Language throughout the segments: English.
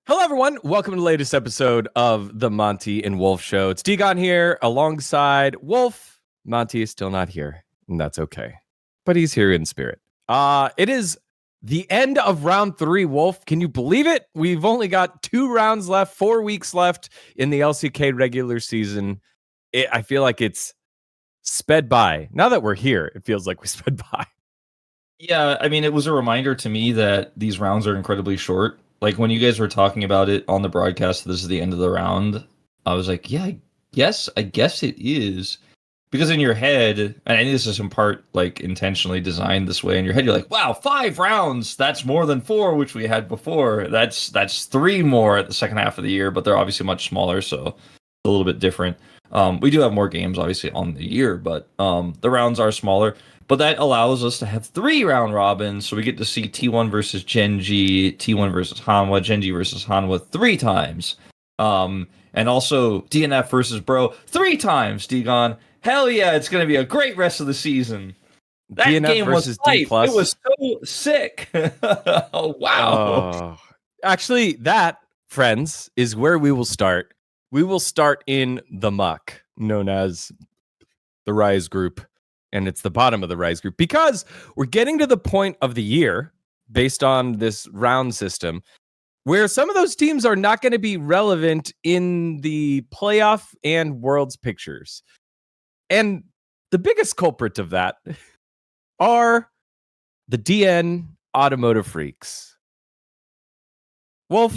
Hello, everyone. Welcome to the latest episode of the Monte and Wolf Show. It's dGon here alongside Wolf. Monte is still not here, and that's okay. But he's here in spirit. It is the end of round 3, Wolf. Can you believe it? We've only got 2 rounds left, 4 weeks left in the LCK regular season. I feel like it's sped by. Now that we're here, it feels like we sped by. Yeah, I mean, it was a reminder to me that these rounds are incredibly short. Like when you guys were talking about it on the broadcast, this is the end of the round. I was like, yeah, I guess it is. Because in your head, and I think this is in part like intentionally designed this way, in your head you're like, wow, 5 rounds, that's more than 4, which we had before. That's 3 more at the second half of the year, but they're obviously much smaller, so a little bit different. We do have more games obviously on the year, but the rounds are smaller. But that allows us to have 3 round robins, so we get to see T1 versus GenG, T1 versus Hanwha, GenG versus Hanwha 3 times. And also DNF versus Bro 3 times, dGon. Hell yeah, it's going to be a great rest of the season. That DNF game versus was D+. It was so sick. Oh, wow. Actually, that, friends, is where we will start. We will start in the muck, known as the Rise Group. And it's the bottom of the Rise Group because we're getting to the point of the year based on this round system where some of those teams are not going to be relevant in the playoff and worlds pictures. And the biggest culprit of that are the DN automotive freaks. Wolf,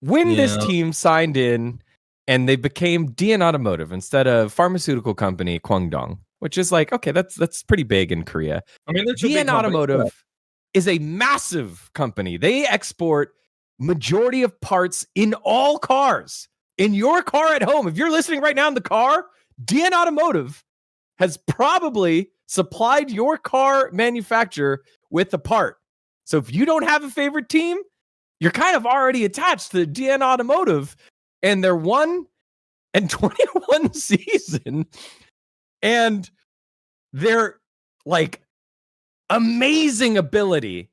when this team signed in and they became DN Automotive instead of pharmaceutical company Kwangdong, which is like, okay, that's pretty big in Korea. I mean, DN Automotive is a massive company. They export majority of parts in all cars. In your car at home, if you're listening right now in the car, DN Automotive has probably supplied your car manufacturer with the part. So if you don't have a favorite team, you're kind of already attached to DN Automotive and their 1-21 season. And their like amazing ability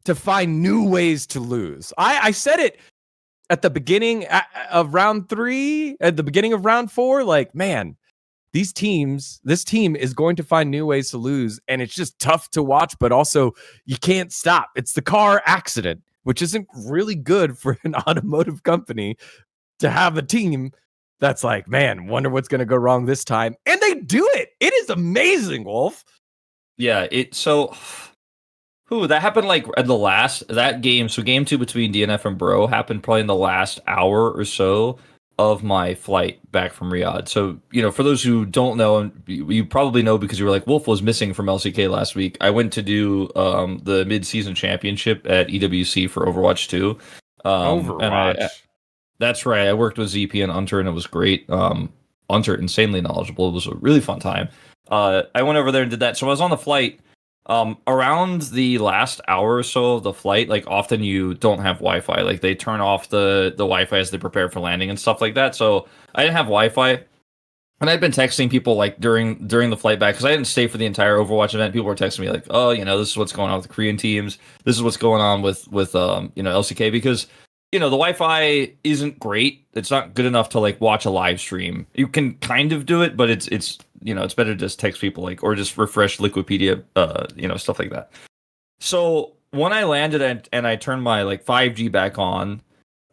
to find new ways to lose. I said it at the beginning of round 3, at the beginning of round 4, like, man, this team is going to find new ways to lose. And it's just tough to watch, but also you can't stop. It's the car accident, which isn't really good for an automotive company to have a team that's like, man, wonder what's going to go wrong this time. And they do it. It is amazing, Wolf. Yeah, that happened like at that game. So game 2 between DNF and Bro happened probably in the last hour or so of my flight back from Riyadh. So, for those who don't know, and you probably know because you were like, Wolf was missing from LCK last week. I went to do the mid-season championship at EWC for Overwatch 2. Overwatch. That's right. I worked with ZP and Unter, and it was great. Unter, insanely knowledgeable. It was a really fun time. I went over there and did that. So I was on the flight. Around the last hour or so of the flight, like often you don't have Wi-Fi. Like they turn off the Wi-Fi as they prepare for landing and stuff like that. So I didn't have Wi-Fi. And I'd been texting people like during the flight back because I didn't stay for the entire Overwatch event. People were texting me like, "Oh, this is what's going on with the Korean teams. This is what's going on with LCK," because the Wi-Fi isn't great. It's not good enough to like watch a live stream. You can kind of do it, but it's it's better to just text people like or just refresh Liquipedia, stuff like that. So when I landed and I turned my like 5G back on,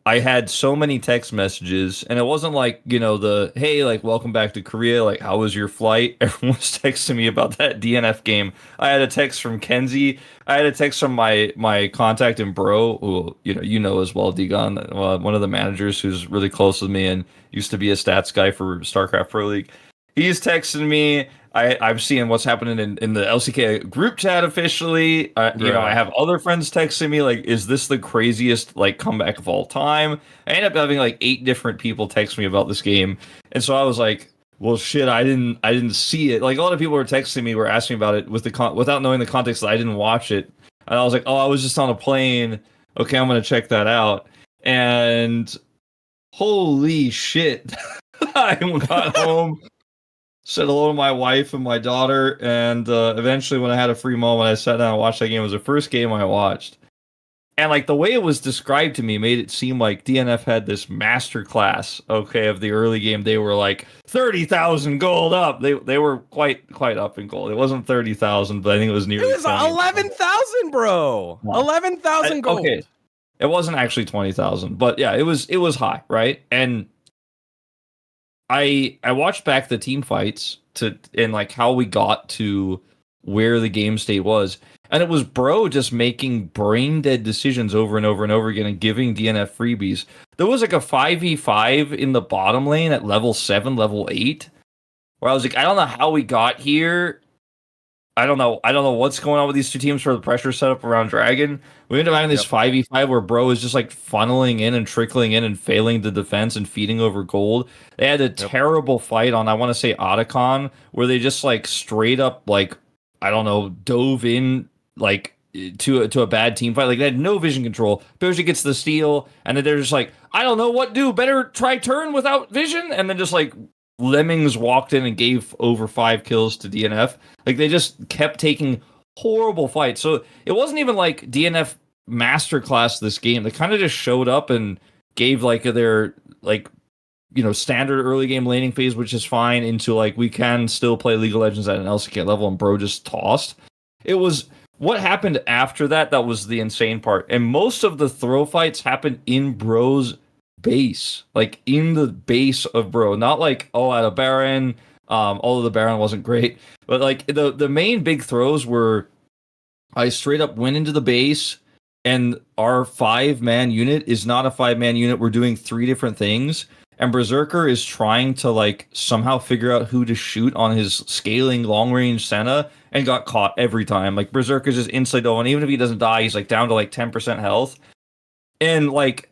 I had so many text messages, and it wasn't like, the, hey, like, welcome back to Korea, like, how was your flight? Everyone was texting me about that DNF game. I had a text from Kenzie. I had a text from my contact in Bro, who, as well, dGon, one of the managers who's really close with me and used to be a stats guy for StarCraft Pro League. He's texting me. I'm seeing what's happening in the LCK group chat officially. I have other friends texting me like, "Is this the craziest like comeback of all time?" I ended up having like 8 different people text me about this game, and so I was like, "Well, shit, I didn't see it." Like a lot of people were texting me, were asking about it without knowing the context that I didn't watch it, and I was like, "Oh, I was just on a plane. Okay, I'm gonna check that out." And holy shit, I got home. Said hello to my wife and my daughter, and eventually when I had a free moment, I sat down and watched that game. It was the first game I watched. And like the way it was described to me made it seem like DNF had this master class, okay, of the early game. They were like 30,000 gold up. They were quite up in gold. It wasn't 30,000, but I think it was nearly. It was 11,000, bro. Wow. 11,000 gold. Okay, it wasn't actually 20,000, but yeah, it was high, right? And I watched back the team fights and like how we got to where the game state was. And it was Bro just making brain dead decisions over and over and over again and giving DNF freebies. There was like a 5v5 in the bottom lane at level 7, level 8, where I was like, I don't know how we got here. I don't know what's going on with these two teams for the pressure setup around Dragon. We ended up having this 5v5 where Bro is just like funneling in and trickling in and failing the defense and feeding over gold. They had a terrible fight on, I want to say, Otacon, where they just like straight up like, I don't know, dove in like to a bad team fight. Like they had no vision control. Doja gets the steal, and then they're just like, I don't know what do. Better try turn without vision, and then just like Lemmings walked in and gave over 5 kills to DNF. Like they just kept taking horrible fights. So it wasn't even like DNF masterclass this game. They kind of just showed up and gave like their like, you know, standard early game laning phase, which is fine, into like we can still play League of Legends at an LCK level, and Bro just tossed. It was what happened after that was the insane part. And most of the throw fights happened in Bro's base, like in the base of Bro, not like at a Baron. Although the Baron wasn't great, but like the main big throws were I straight up went into the base, and our 5-man unit is not a 5-man unit. We're doing 3 different things. And Berserker is trying to like somehow figure out who to shoot on his scaling long range Senna, and got caught every time. Like Berserker's just instantly low, and even if he doesn't die, he's like down to like 10% health. And like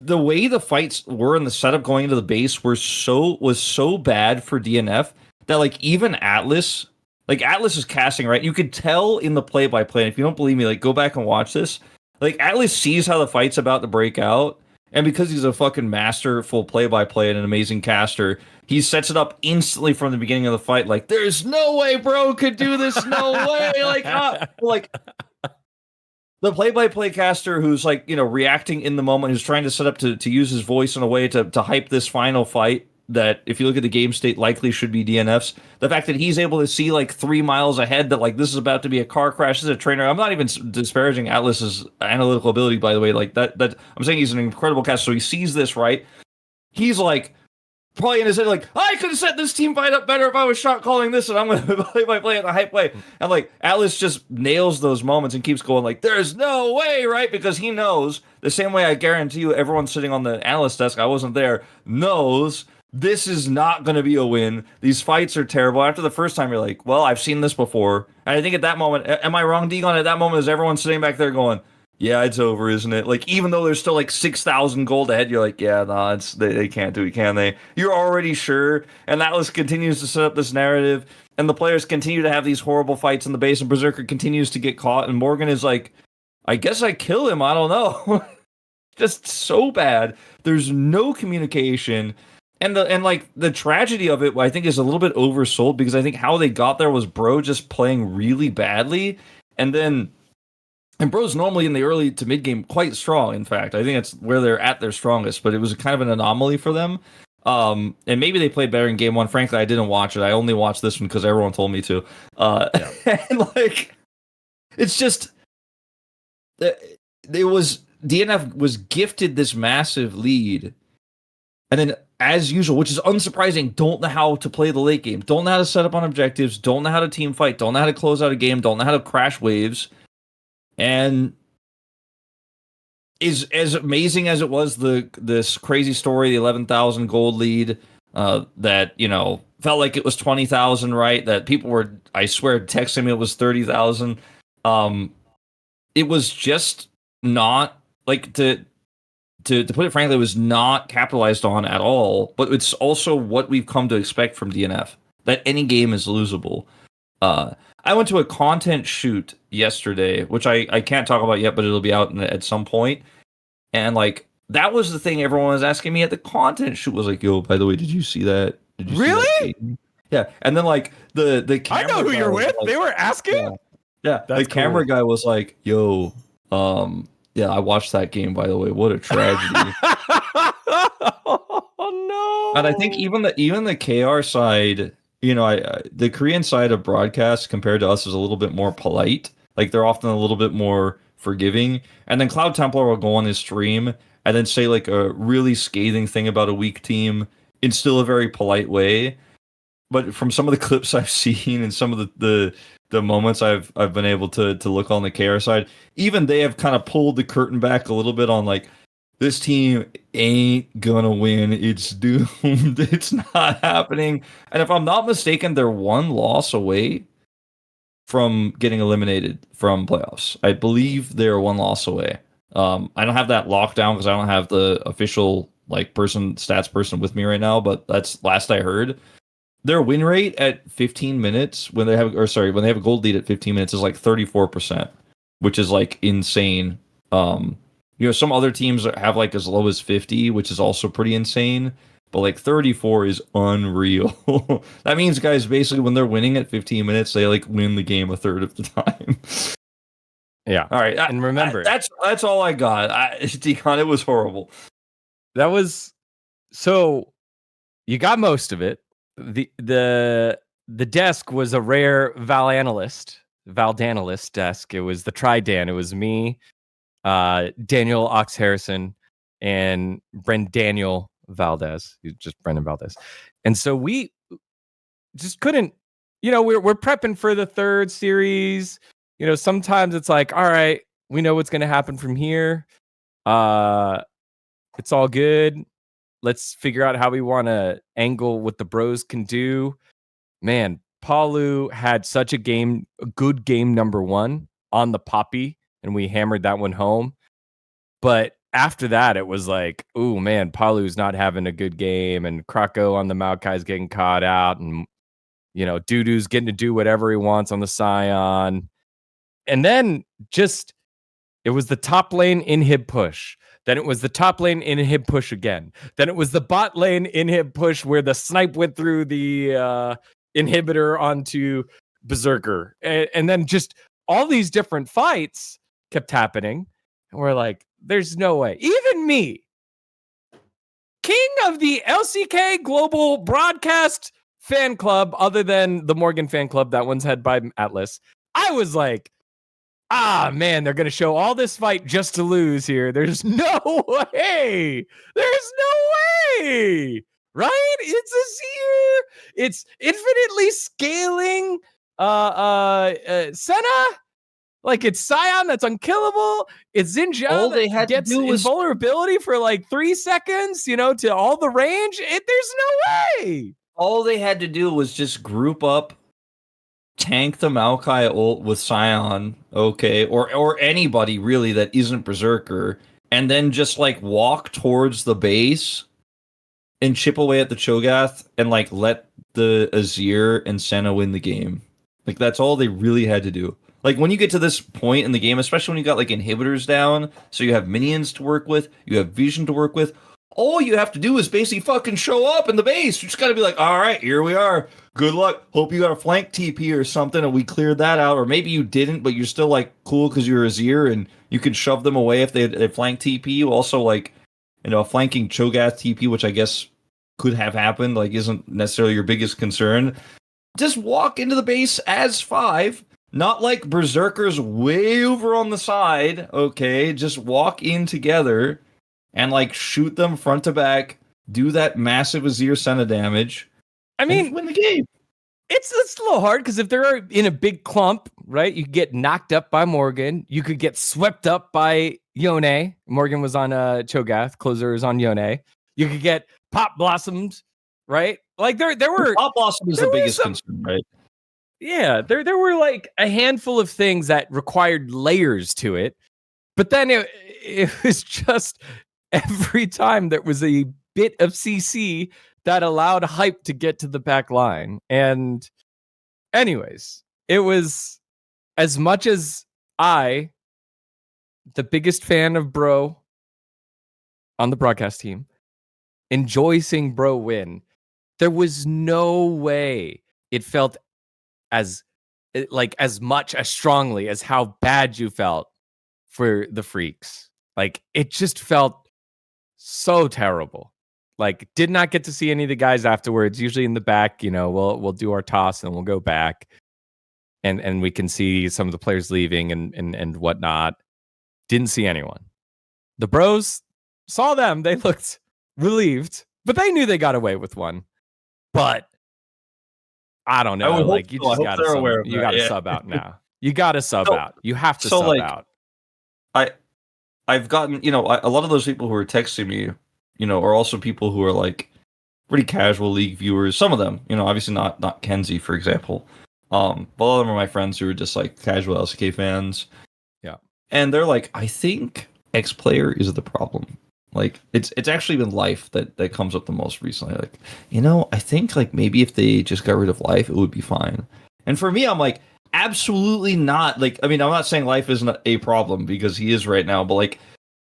the way the fights were and the setup going into the base was so bad for DNF that like even Atlas is casting, right? You could tell in the play-by-play. And if you don't believe me, like go back and watch this. Like Atlas sees how the fight's about to break out. And because he's a fucking masterful play-by-play and an amazing caster, he sets it up instantly from the beginning of the fight. Like, there's no way Bro could do this. No way. Like the play-by-play caster who's like, you know, reacting in the moment, who's trying to set up to use his voice in a way to hype this final fight that, if you look at the game state, likely should be DNF's. The fact that he's able to see like 3 miles ahead that like this is about to be a car crash. This is a trainer. I'm not even disparaging Atlas's analytical ability, by the way. Like that I'm saying he's an incredible caster. So he sees this, right? He's like probably in his head like, I could have set this team fight up better if I was shot calling this, and I'm going to play it in a hype way. And like Atlas just nails those moments and keeps going like, there's no way, right? Because he knows the same way I guarantee you everyone sitting on the analyst desk, I wasn't there, knows this is not going to be a win. These fights are terrible. After the first time, you're like, well, I've seen this before. And I think at that moment, am I wrong, dGon? At that moment, is everyone sitting back there going, yeah, it's over, isn't it? Like, even though there's still like 6,000 gold ahead, you're like, yeah, nah, they can't do it, can they? You're already sure. And Atlas continues to set up this narrative, and the players continue to have these horrible fights in the base, and Berserker continues to get caught, and Morgan is like, I guess I kill him, I don't know. Just so bad. There's no communication. And the tragedy of it, I think, is a little bit oversold, because I think how they got there was Bro just playing really badly, and Bro's normally in the early to mid game quite strong. In fact, I think that's where they're at their strongest, but it was kind of an anomaly for them. And maybe they played better in game 1. Frankly, I didn't watch it. I only watched this one because everyone told me to. And like, it's just DNF was gifted this massive lead. And then, as usual, which is unsurprising, don't know how to play the late game. Don't know how to set up on objectives. Don't know how to team fight. Don't know how to close out a game. Don't know how to crash waves. And is as amazing as it was, this crazy story, the 11,000 gold lead, that, you know, felt like it was 20,000, right? That people were, I swear, texting me it was 30,000. It was just not, like, to put it frankly, it was not capitalized on at all. But it's also what we've come to expect from DNF, that any game is losable. I went to a content shoot yesterday, which I can't talk about yet, but it'll be out at some point. And like, that was the thing everyone was asking me at the content shoot, was like, yo, by the way, did you see that? Did you really? See that? Yeah. And then like the camera, I know who you're with. Like, they were asking. Yeah. The camera guy was like, yo, Yeah, I watched that game, by the way. What a tragedy. Oh And I think no. even the KR side, the Korean side of broadcast compared to us is a little bit more polite. Like they're often a little bit more forgiving. And then Cloud Templar will go on his stream and then say like a really scathing thing about a weak team in still a very polite way. But from some of the clips I've seen and some of the moments I've been able to look on the KR side, even they have kind of pulled the curtain back a little bit on like this team ain't gonna win. It's doomed. It's not happening. And if I'm not mistaken, they're one loss away from getting eliminated from playoffs. I believe they're one loss away. I don't have that lockdown because I don't have the official stats person with me right now, but that's last I heard. Their win rate at 15 minutes when they have a gold lead at 15 minutes is like 34%, which is like insane. Some other teams have like as low as 50, which is also pretty insane. But like 34 is unreal. That means guys basically when they're winning at 15 minutes, they like win the game a third of the time. Yeah. All right. And remember, that's all I got. dGon, it was horrible. that was so you got most of it. The desk was a rare Valdanalist desk. It was the Tridan. It was me, Daniel Ox Harrison, and Daniel Valdez. Just Brendan Valdez. And so we just couldn't, we're prepping for the third series. Sometimes it's like, all right, we know what's gonna happen from here. It's all good. Let's figure out how we want to angle what the bros can do. Man, Palu had such a good game number 1 on the Poppy, and we hammered that one home. But after that, it was like, oh man, Palu's not having a good game, and Krakow on the Maokai's getting caught out, and Dudu's getting to do whatever he wants on the Scion. And then it was the top lane inhib push. Then it was the top lane inhib push again. Then it was the bot lane inhib push where the snipe went through the inhibitor onto Berserker. And then just all these different fights kept happening. And we're like, there's no way. Even me, king of the LCK Global Broadcast fan club, other than the Morgan fan club, that one's head by Atlas, I was like, man, they're going to show all this fight just to lose here. There's no way. There's no way. Right? It's Azir. It's infinitely scaling Senna. Like it's Scion that's unkillable. It's Zinja All they had gets to do was invulnerability for like 3 seconds, to all the range. There's no way. All they had to do was just group up, tank the Maokai ult with Scion, okay, or anybody really that isn't Berserker, and then just like walk towards the base and chip away at the Cho'Gath and like let the Azir and Senna win the game. Like that's all they really had to do. Like when you get to this point in the game, especially when you got like inhibitors down, so you have minions to work with, you have vision to work with, all you have to do is basically fucking show up in the base. You just gotta be like, all right, here we are. Good luck. Hope you got a flank TP or something, and we cleared that out. Or maybe you didn't, but you're still like cool because you're Azir and you can shove them away if they flank TP. You also like, a flanking Cho'Gath TP, which I guess could have happened, like isn't necessarily your biggest concern. Just walk into the base as 5. Not like Berserkers way over on the side, okay? Just walk in together and like shoot them front to back, do that massive Azir Senna damage. I mean, win the game. It's a little hard because if they're in a big clump, right, you could get knocked up by Morgan. You could get swept up by Yone. Morgan was on Cho'Gath. Closer is on Yone. You could get pop blossomed, right? Like there were pop blossom is the biggest concern, right? Yeah, there were like a handful of things that required layers to it, but then it was just every time there was a bit of CC that allowed hype to get to the back line. And anyways, it was as much as the biggest fan of Bro on the broadcast team, enjoy seeing Bro win. There was no way it felt as strongly as how bad you felt for the Freaks. Like, it just felt so terrible. Like, did not get to see any of the guys afterwards. Usually in the back, we'll do our toss and we'll go back, and we can see some of the players leaving and whatnot. Didn't see anyone. The bros saw them. They looked relieved, but they knew they got away with one. But I don't know. Like, you just got to sub out now. You got to sub out. You have to sub out. I've gotten, a lot of those people who are texting me, are also people who are like pretty casual League viewers. Some of them, obviously not Kenzie, for example. But a lot of them are my friends who are just like casual LCK fans. Yeah. And they're like, I think X player is the problem. Like, it's actually been Life that comes up the most recently. Like, I think like maybe if they just got rid of Life, it would be fine. And for me, I'm like, absolutely not. Like, I mean, I'm not saying Life isn't a problem because he is right now, but like,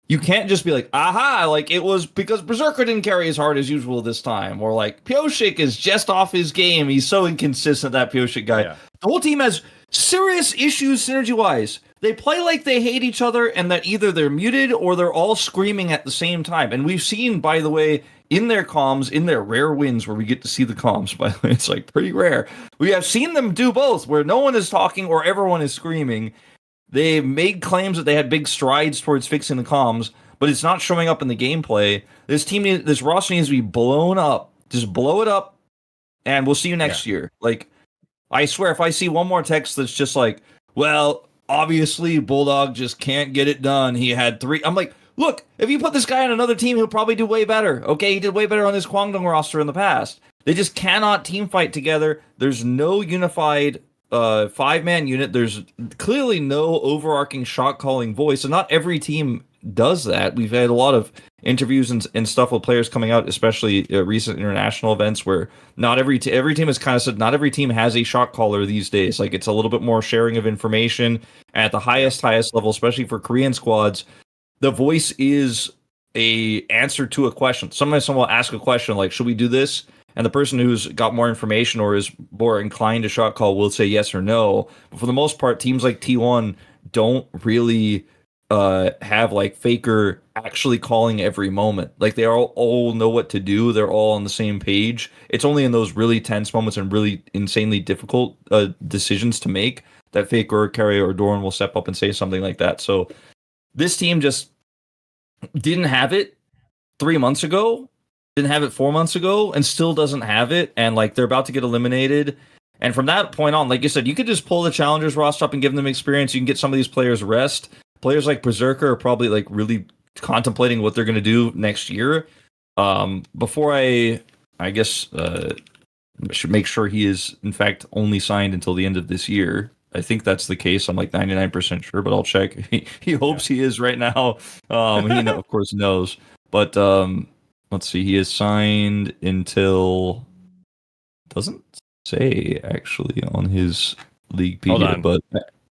you can't just be like, aha, like it was because Berserker didn't carry as hard as usual this time, or like Pioshik is just off his game. He's so inconsistent, that Pioshik guy. Yeah. The whole team has serious issues synergy-wise. They play like they hate each other and that either they're muted or they're all screaming at the same time. And we've seen, by the way, in their comms, in their rare wins where we get to see the comms, by the way, it's like pretty rare. We have seen them do both, where no one is talking or everyone is screaming. They made claims that they had big strides towards fixing the comms, but it's not showing up in the gameplay. This roster needs to be blown up. Just blow it up, and we'll see you next year. Like, I swear, if I see one more text that's just like, well, obviously Bulldog just can't get it done. He had 3. I'm like, look, if you put this guy on another team, he'll probably do way better. Okay, he did way better on this Kwangdong roster in the past. They just cannot team fight together. There's no unified 5-man unit. There's clearly no overarching shot calling voice, and not every team does that. We've had a lot of interviews and stuff with players coming out, especially recent international events, where not every team has kind of said not every team has a shot caller these days. Like, it's a little bit more sharing of information at the highest level, especially for Korean squads. The voice is a answer to a question. Sometimes someone will ask a question like, should we do this? And the person who's got more information or is more inclined to shot call will say yes or no. But for the most part, teams like T1 don't really have like Faker actually calling every moment. Like, they all know what to do. They're all on the same page. It's only in those really tense moments and really insanely difficult decisions to make that Faker or Carry or Doran will step up and say something like that. So this team just didn't have it 3 months ago. Didn't have it 4 months ago and still doesn't have it, and like they're about to get eliminated. And from that point on, like you said, you could just pull the challengers roster up and give them experience. You can get some of these players rest. Players like Berserker are probably like really contemplating what they're going to do next year. Before I guess should make sure he is in fact only signed until the end of this year. I think that's the case. I'm like 99% sure, but I'll check. He hopes he is right now. Of course knows, but let's see. He is signed until, doesn't say actually on his Leaguepedia, but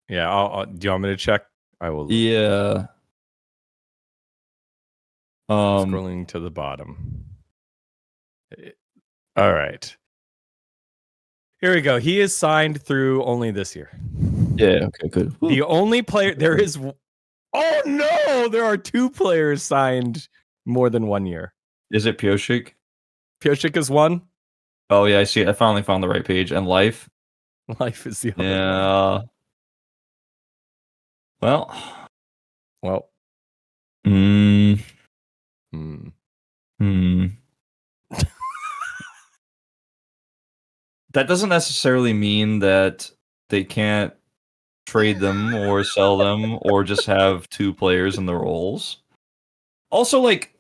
yeah. Do you want me to check? I will. Yeah. Scrolling to the bottom. All right. Here we go. He is signed through only this year. Yeah. Okay. Good. The only player there is. Oh no! There are 2 players signed more than 1 year. Is it Pioshik? Pioshik is 1. Oh yeah, I see it. I finally found the right page. And Life. Life is the other one. Yeah. Well. That doesn't necessarily mean that they can't trade them or sell them or just have 2 players in the roles. Also, like,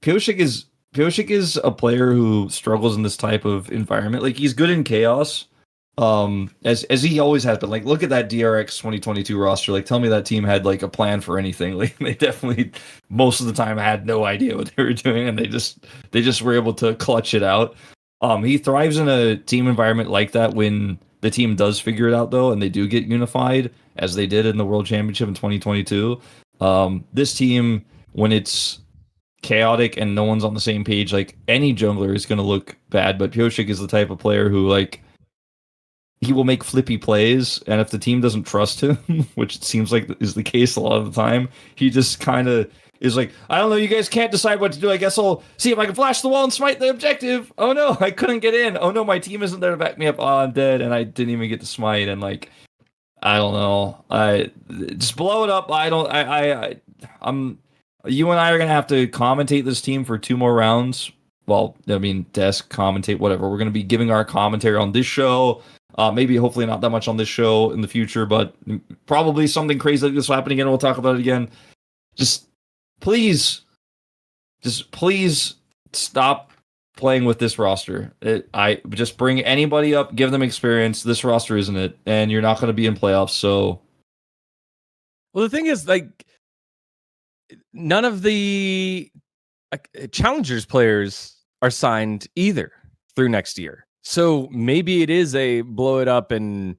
Pioshik is a player who struggles in this type of environment. Like, he's good in chaos, as he always has been. Like, look at that DRX 2022 roster. Like, tell me that team had like a plan for anything. Like, they definitely most of the time had no idea what they were doing, and they just were able to clutch it out. He thrives in a team environment like that when the team does figure it out, though, and they do get unified, as they did in the World Championship in 2022. This team, when it's chaotic and no one's on the same page, like, any jungler is going to look bad, but Pioshik is the type of player who, like, he will make flippy plays, and if the team doesn't trust him, which it seems like is the case a lot of the time, he just kind of is like, I don't know, you guys can't decide what to do. I guess I'll see if I can flash the wall and smite the objective. Oh no, I couldn't get in. Oh no, my team isn't there to back me up. Oh, I'm dead, and I didn't even get to smite. And like, I don't know. I just blow it up. I'm. You and I are gonna have to commentate this team for 2 more rounds. Well, I mean, desk commentate, whatever. We're gonna be giving our commentary on this show. Maybe, hopefully, not that much on this show in the future, but probably something crazy like this will happen again. We'll talk about it again. Just please stop playing with this roster. I just bring anybody up, give them experience. This roster isn't it, and you're not going to be in playoffs. So, well, the thing is, like, none of the challengers players are signed either through next year. So maybe it is a blow it up and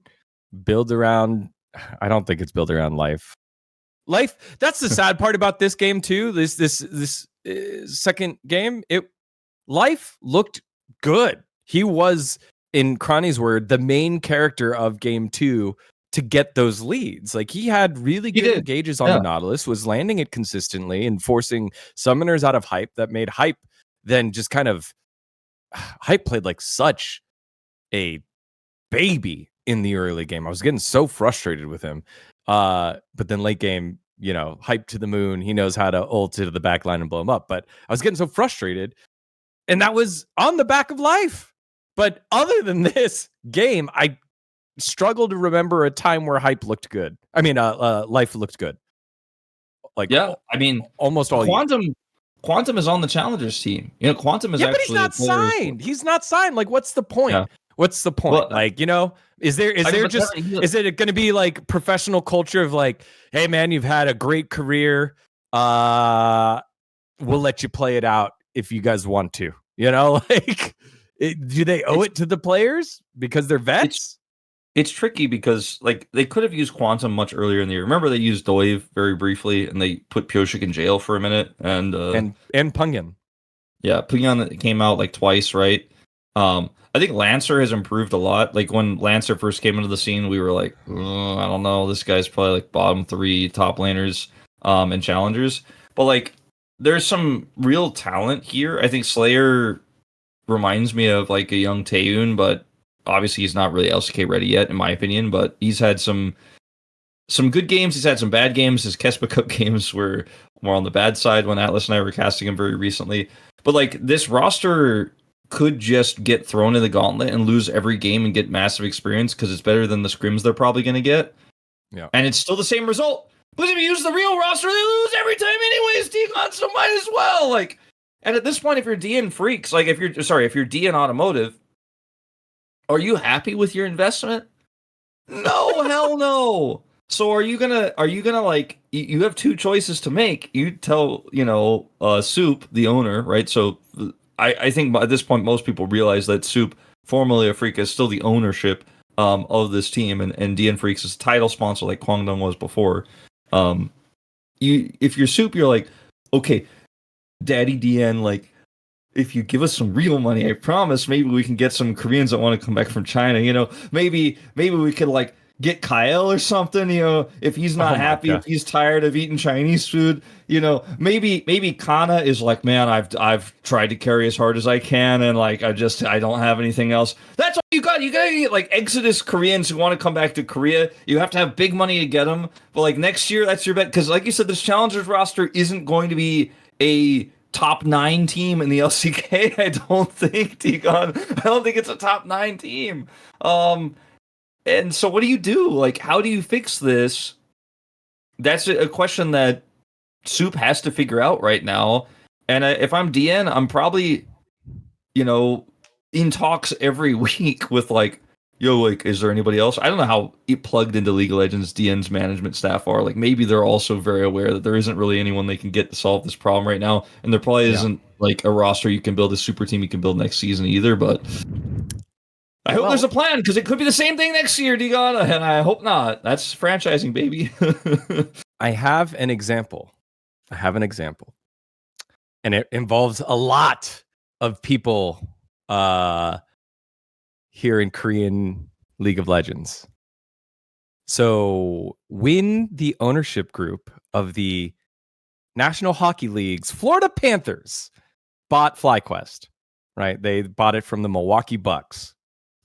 build around. I don't think it's built around life. That's the sad part about this game too. This second game, life looked good. He was, in Cronny's word, the main character of game 2 to get those leads. Like, he had really good engages on the Nautilus, was landing it consistently and forcing summoners out of hype that made hype then just kind of hype played like such a baby in the early game. I was getting so frustrated with him. But then late game, hype to the moon. He knows how to ult to the back line and blow him up. But I was getting so frustrated. And that was on the back of life. But other than this game, I struggle to remember a time where hype looked good. I mean, life looked good. Like, yeah, I mean, almost all Quantum is on the Challengers team. Quantum is but he's not signed. He's not signed. Like, what's the point? Yeah. What's the point? Well, is it going to be like professional culture of like, hey man, you've had a great career. We'll let you play it out if you guys want to. Like, do they owe it to the players because they're vets? It's tricky because like they could have used Quantum much earlier in the year. Remember they used Doiv very briefly and they put Pyoshik in jail for a minute and Pungyan. Yeah, Pungyan came out like twice, right? I think Lancer has improved a lot. Like when Lancer first came into the scene, we were like, I don't know, this guy's probably like bottom 3 top laners and challengers. But like there's some real talent here. I think Slayer reminds me of like a young Taeyoon, but obviously he's not really LCK ready yet, in my opinion. But he's had some good games. He's had some bad games. His Kespa Cup games were more on the bad side when Atlas and I were casting him very recently. But like this roster could just get thrown in the gauntlet and lose every game and get massive experience because it's better than the scrims they're probably going to get. Yeah, and it's still the same result. But if you use the real roster, they lose every time anyways, dGon, so might as well. Like, and at this point, if you're DN freaks, like if you're DN automotive, are you happy with your investment? No, hell no. So are you gonna like, you have 2 choices to make. You tell, Soup, the owner, right? So I think at this point, most people realize that Soup, formerly of Freak, is still the ownership of this team, and DN Freaks is a title sponsor like Kwangdong was before. If you're Soup, you're like, okay, Daddy DN, like, if you give us some real money, I promise maybe we can get some Koreans that want to come back from China. Maybe we could like get Kyle or something. If he's not happy, if he's tired of eating Chinese food, maybe Kana is like, man, I've tried to carry as hard as I can, and like I don't have anything else. That's all you got. You gotta get like Exodus Koreans who want to come back to Korea. You have to have big money to get them. But like next year, that's your bet, because like you said, this Challengers roster isn't going to be a top 9 team in the LCK. I don't think, dGon. I don't think it's a top 9 team. And so what do you do? Like, how do you fix this? That's a question that Soup has to figure out right now. And if I'm DN, I'm probably, in talks every week with like, like, is there anybody else? I don't know how plugged into League of Legends DN's management staff are. Like, maybe they're also very aware that there isn't really anyone they can get to solve this problem right now. And there probably isn't like a roster you can build, a super team you can build next season either. But I hope there's a plan, because it could be the same thing next year, dGon, and I hope not. That's franchising, baby. I have an example. And it involves a lot of people here in Korean League of Legends. So when the ownership group of the National Hockey League's Florida Panthers bought FlyQuest, right? They bought it from the Milwaukee Bucks.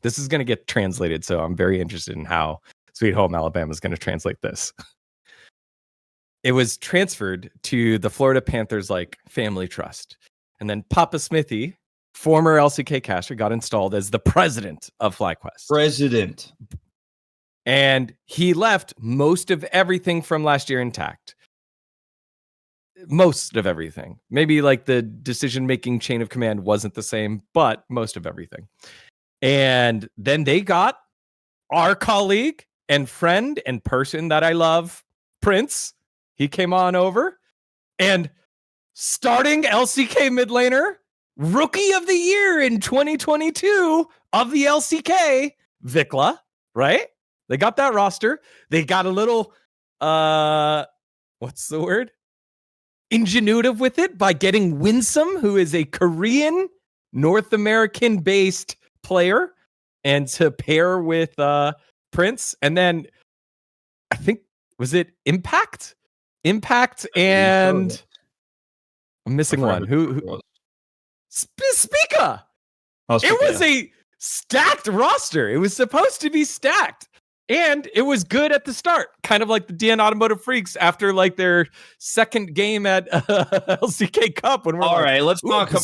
This is going to get translated, so I'm very interested in how Sweet Home Alabama is going to translate this. It was transferred to the Florida Panthers like family trust. And then Papa Smithy, former LCK caster, got installed as the president of FlyQuest. President. And he left most of everything from last year intact. Most of everything. Maybe like the decision-making chain of command wasn't the same, but most of everything. And then they got our colleague and friend and person that I love, Prince. He came on over and starting LCK mid laner, rookie of the year in 2022 of the LCK, Vikla, right? They got that roster. They got a little, what's the word? Ingenuitive with it by getting Winsome, who is a Korean, North American-based player, and to pair with Prince. And then I think, was it Impact? Impact and I'm missing one. Who? Spica. Oh, Spica. It was a stacked roster. It was supposed to be stacked. And it was good at the start, kind of like the DN Automotive Freaks after like their second game at LCK Cup. When we're all like, right, let's talk about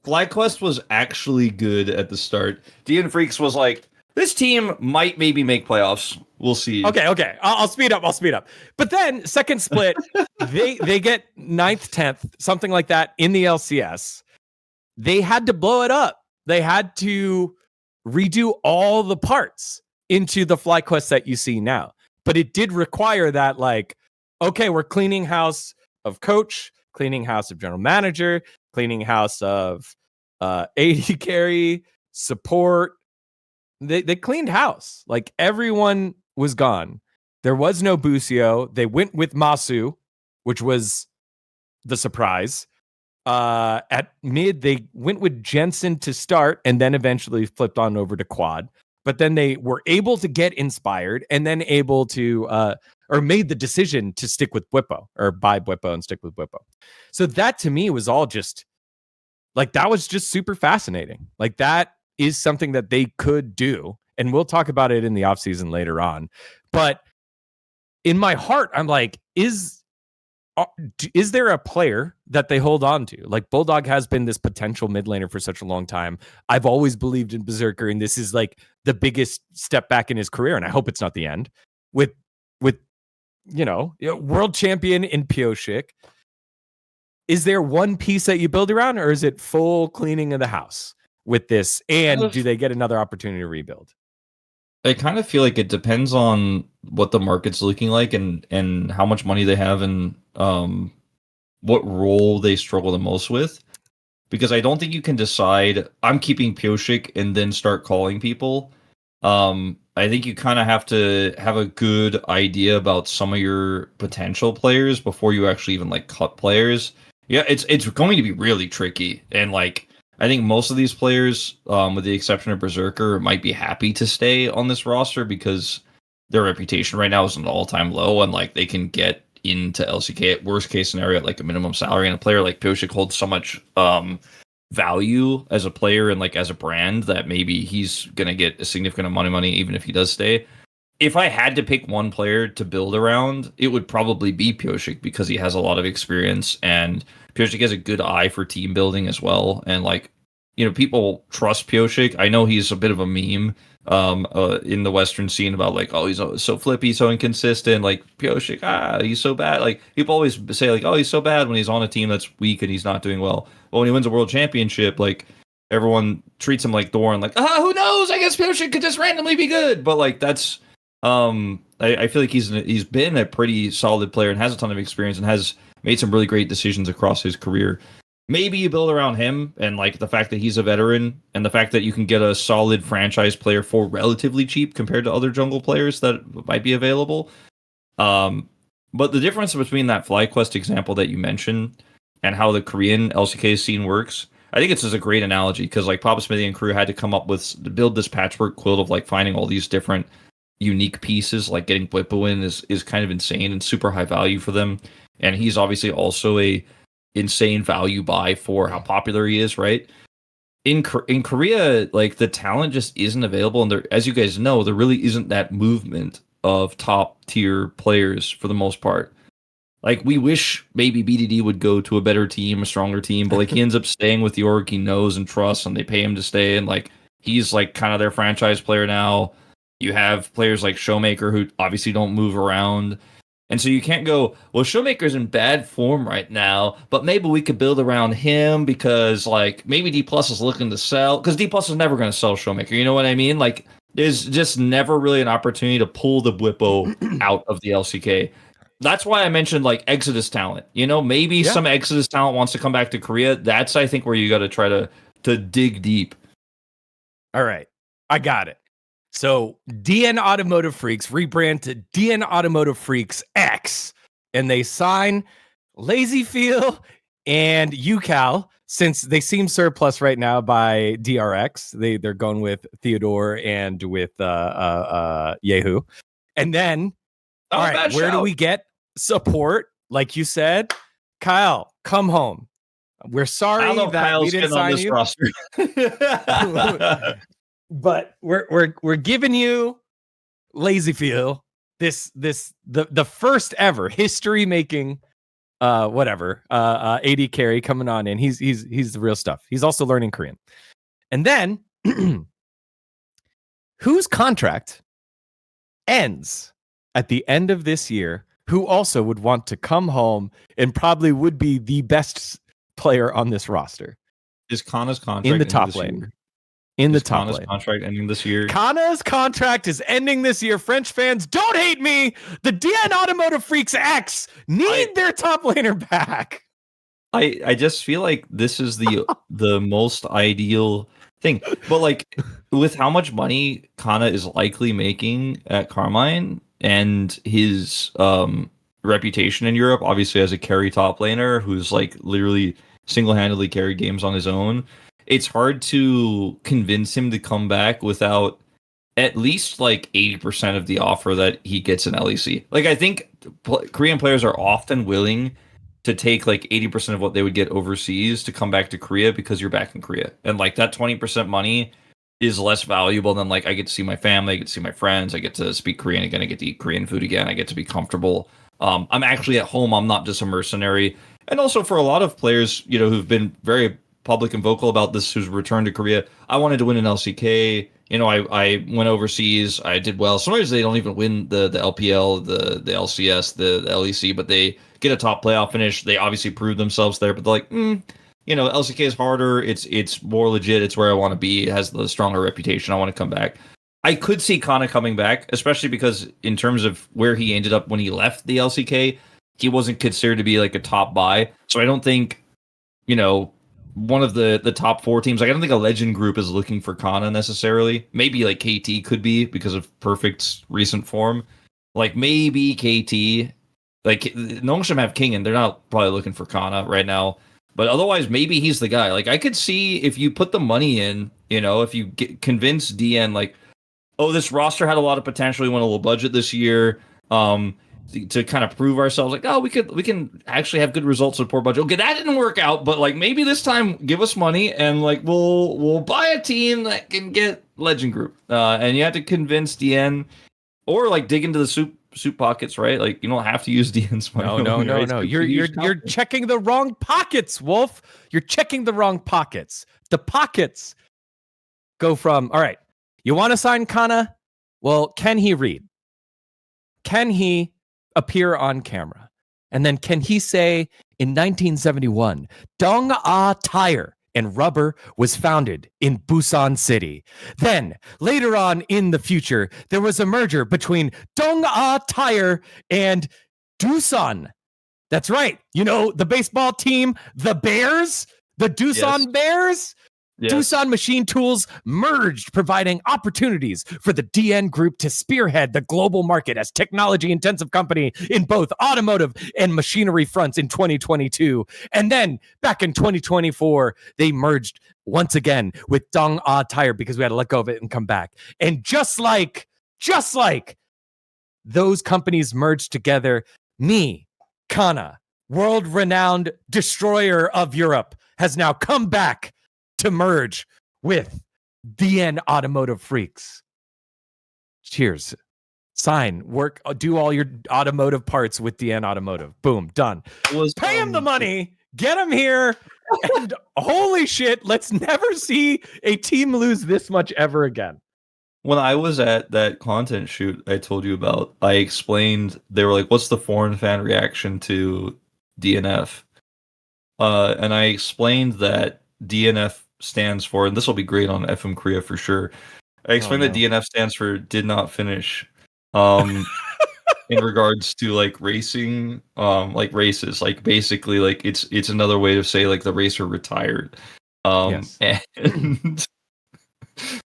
FlyQuest was actually good at the start. DN Freaks was like, this team might maybe make playoffs. We'll see. Okay. I'll speed up. But then second split, they get 9th, 10th, something like that in the LCS. They had to blow it up. They had to redo all the parts into the FlyQuest that you see now. But it did require that, like, okay, we're cleaning house of coach, cleaning house of general manager, cleaning house of AD carry, support. They cleaned house. Like, everyone was gone. There was no Busio. They went with Masu, which was the surprise. At mid, they went with Jensen to start and then eventually flipped on over to quad. But then they were able to get inspired and then able to, or made the decision to stick with Bwipo or buy Bwipo and stick with Bwipo. So that to me was all just like, that was just super fascinating. Like, that is something that they could do. And we'll talk about it in the offseason later on. But in my heart, I'm like, is there a player that they hold on to? Like, Bulldog has been this potential mid laner for such a long time. I've always believed in Berserker, and this is like the biggest step back in his career, and I hope it's not the end. With world champion in Pioshik. Is there one piece that you build around, or is it full cleaning of the house with this? And do they get another opportunity to rebuild? I kind of feel like it depends on what the market's looking like and how much money they have and what role they struggle the most with. Because I don't think you can decide, I'm keeping Pioshik and then start calling people. I think you kind of have to have a good idea about some of your potential players before you actually even like cut players. Yeah, it's going to be really tricky. And like, I think most of these players, with the exception of Berserker, might be happy to stay on this roster because their reputation right now is an all-time low, and like they can get into LCK at worst case scenario at like a minimum salary. And a player like Pioshik holds so much value as a player and like as a brand that maybe he's gonna get a significant amount of money even if he does stay. If I had to pick one player to build around, it would probably be Pioshik because he has a lot of experience and Pioshik has a good eye for team building as well. And like, you know, people trust Pioshik. I know he's a bit of a meme in the Western scene about like, oh, he's so flippy, so inconsistent. Like Pioshik, he's so bad. Like people always say like, oh, he's so bad when he's on a team that's weak and he's not doing well. But when he wins a world championship, like everyone treats him like Doran, like, who knows? I guess Pioshik could just randomly be good. But like that's I feel like he's been a pretty solid player and has a ton of experience and has made some really great decisions across his career. Maybe you build around him and like the fact that he's a veteran and the fact that you can get a solid franchise player for relatively cheap compared to other jungle players that might be available. But the difference between that FlyQuest example that you mentioned and how the Korean LCK scene works, I think it's just a great analogy because like Papa Smithy and crew had to build this patchwork quilt of like finding all these different unique pieces. Like getting Blippo in is kind of insane and super high value for them. And he's obviously also a insane value buy for how popular he is, right? In Korea, like the talent just isn't available, and there, as you guys know, there really isn't that movement of top tier players for the most part. Like we wish maybe BDD would go to a better team, a stronger team, but like he ends up staying with the org he knows and trusts, and they pay him to stay, and like he's like kind of their franchise player now. You have players like Showmaker who obviously don't move around. And so you can't go, well, Showmaker's in bad form right now, but maybe we could build around him because, like, maybe D Plus is looking to sell. Because D Plus is never going to sell Showmaker. You know what I mean? Like, there's just never really an opportunity to pull the Blippo out of the LCK. That's why I mentioned, like, Exodus talent. You know, maybe some Exodus talent wants to come back to Korea. That's, I think, where you got to try to dig deep. All right. I got it. So DN Automotive Freaks rebrand to DN Automotive Freaks X, and they sign Lazyfeel and UCal since they seem surplus right now by DRX. They're going with Theodore and with Yehu. And then, all right, where do we get support? Like you said, Kyle, come home. We're sorry that Kyle's we didn't sign you. Roster. But we're giving you Lazyfeel, the first ever history making AD carry coming on in. He's the real stuff. He's also learning Korean. And then whose contract ends at the end of this year, who also would want to come home and probably would be the best player on this roster? Is Kana's contract in the top lane? Year? In the top Kana's lane. contract ending this year? Kana's contract is ending this year. French fans, don't hate me. The DN Automotive Freaks X need their top laner back. I just feel like this is the most ideal thing. But like with how much money Kana is likely making at Carmine and his reputation in Europe, obviously as a carry top laner who's like literally single-handedly carried games on his own, it's hard to convince him to come back without at least like 80% of the offer that he gets in LEC. Like I think Korean players are often willing to take like 80% of what they would get overseas to come back to Korea because you're back in Korea. And like that 20% money is less valuable than like I get to see my family, I get to see my friends, I get to speak Korean again, I get to eat Korean food again, I get to be comfortable. I'm actually at home, I'm not just a mercenary. And also for a lot of players, you know, who've been very public and vocal about this, who's returned to Korea, I wanted to win an LCK. You know, I went overseas, I did well. Sometimes they don't even win the LPL, the LCS, the LEC, but they get a top playoff finish. They obviously prove themselves there, but they're like, you know, LCK is harder. It's more legit. It's where I want to be. It has the stronger reputation. I want to come back. I could see Kana coming back, especially because in terms of where he ended up when he left the LCK, he wasn't considered to be like a top buy. So I don't think, you know, one of the top four teams, like I don't think a legend group is looking for Kana necessarily. Maybe like KT could be because of Perfect's recent form. Like maybe KT, like Nongshim have King and they're not probably looking for Kana right now. But otherwise, maybe he's the guy. Like I could see if you put the money in, you know, if you convince DN like, oh, this roster had a lot of potential. We went a little budget this year. To kind of prove ourselves, like, oh, we can actually have good results with poor budget. Okay, that didn't work out, but like maybe this time give us money and like we'll buy a team that can get Legend Group. And you have to convince DN or like dig into the soup pockets, right? Like you don't have to use DN's money. No. You're checking the wrong pockets, Wolf. You're checking the wrong pockets. The pockets go from, all right, you want to sign Kana? Well, can he read? Can he appear on camera? And then can he say in 1971, Dong Ah Tire and Rubber was founded in Busan City. Then later on in the future, there was a merger between Dong Ah Tire and Doosan. That's right. You know, the baseball team, the Bears, the Doosan Bears. Yes. Doosan Machine Tools merged, providing opportunities for the DN Group to spearhead the global market as technology-intensive company in both automotive and machinery fronts in 2022. And then back in 2024, they merged once again with Dong Ah Tire because we had to let go of it and come back. And just like those companies merged together, me, Kana, world-renowned destroyer of Europe, has now come back to merge with DN Automotive Freaks. Cheers. Sign, work, do all your automotive parts with DN Automotive. Boom, done. Pay him the money, get him here, and holy shit, let's never see a team lose this much ever again. When I was at that content shoot I told you about, I explained, they were like, what's the foreign fan reaction to DNF? And I explained that DNF stands for, and this will be great on FM Korea for sure. I explained that DNF stands for did not finish. In regards to like racing, like races, like basically like it's another way to say like the racer retired. Yes. And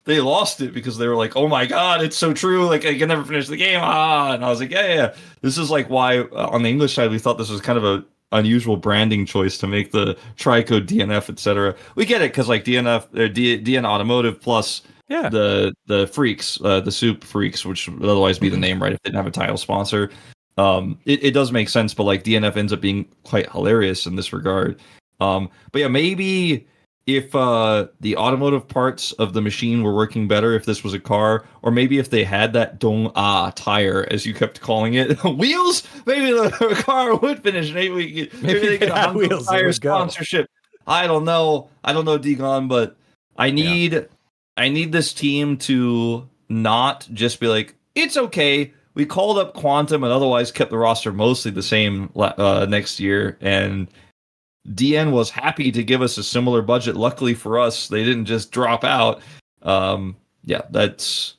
they lost it because they were like, oh my god, it's so true, like I can never finish the game. And I was like, yeah. This is like why on the English side we thought this was kind of a unusual branding choice to make the tricode DNF, etc. We get it because like DNF, DN Automotive plus the freaks, the soup freaks, which would otherwise be the name, right, if they didn't have a title sponsor. It does make sense, but like DNF ends up being quite hilarious in this regard. But yeah, maybe if the automotive parts of the machine were working better, if this was a car, or maybe if they had that Dong Ah tire, as you kept calling it, wheels, maybe the car would finish. Maybe they could have wheels tire sponsorship. I don't know, dGon, but I need this team to not just be like, it's okay, we called up Quantum and otherwise kept the roster mostly the same next year, and DN was happy to give us a similar budget. Luckily for us, they didn't just drop out. Yeah, that's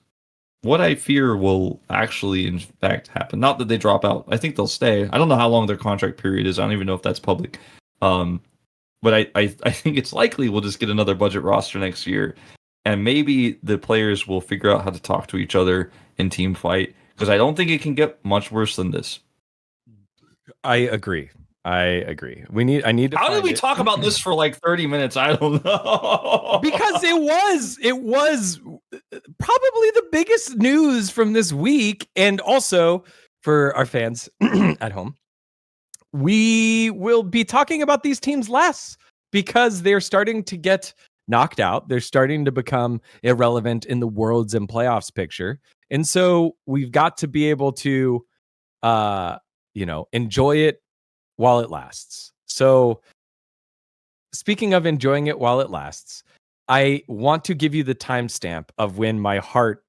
what I fear will actually, in fact, happen. Not that they drop out. I think they'll stay. I don't know how long their contract period is. I don't even know if that's public. But I think it's likely we'll just get another budget roster next year. And maybe the players will figure out how to talk to each other in team fight. Because I don't think it can get much worse than this. I agree. I need to. How did we talk about this for like 30 minutes? I don't know. Because it was probably the biggest news from this week, and also for our fans at home, we will be talking about these teams less because they're starting to get knocked out. They're starting to become irrelevant in the Worlds and playoffs picture, and so we've got to be able to, enjoy it while it lasts. So speaking of enjoying it while it lasts, I want to give you the timestamp of when my heart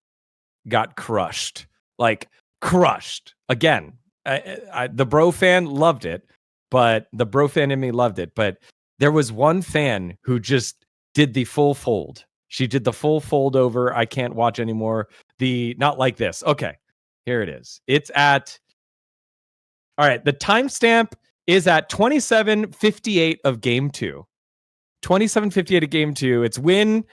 got crushed. Like crushed. Again, the bro fan loved it, but the bro fan in me loved it. But there was one fan who just did the full fold. She did the full fold over. I can't watch anymore. Not like this. Okay, here it is. It's at, all right, the timestamp is at 27:58 of game 2. 27:58 of game 2. It's when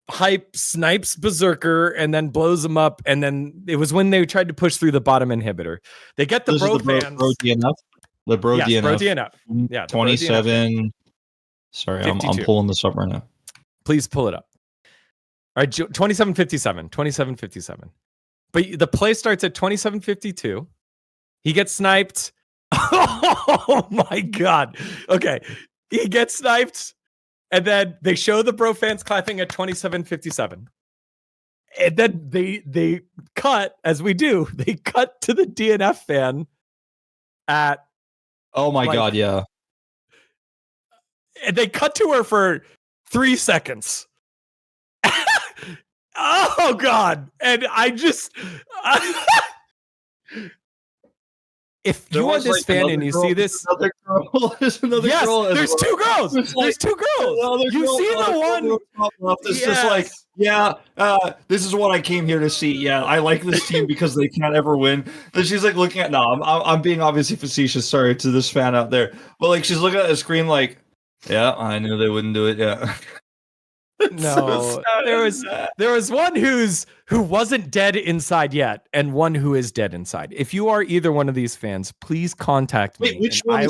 Hype snipes Berserker and then blows him up, and then it was when they tried to push through the bottom inhibitor. They get the bro fans. Bro DNF. The bro DNF. Bro DNF. Yeah, 27. Sorry, I'm pulling this up right now. Please pull it up. All right, 27:57. 27:57. But the play starts at 27:52. He gets sniped. Oh my god. Okay. He gets sniped, and then they show the bro fans clapping at 27:57. And then they cut, as we do, they cut to the DNF fan at, oh my god, yeah. And they cut to her for 3 seconds. Oh god. And I just if you are this fan and you see this, there's another girl. There's two girls. There's two girls. You see the one. It's just like, yeah, this is what I came here to see. Yeah, I like this team because they can't ever win. And she's like looking at. No, I'm being obviously facetious. Sorry to this fan out there, but like she's looking at the screen like, yeah, I knew they wouldn't do it. Yeah. No, there was one who wasn't dead inside yet, and one who is dead inside. If you are either one of these fans, please contact me. Wait, which one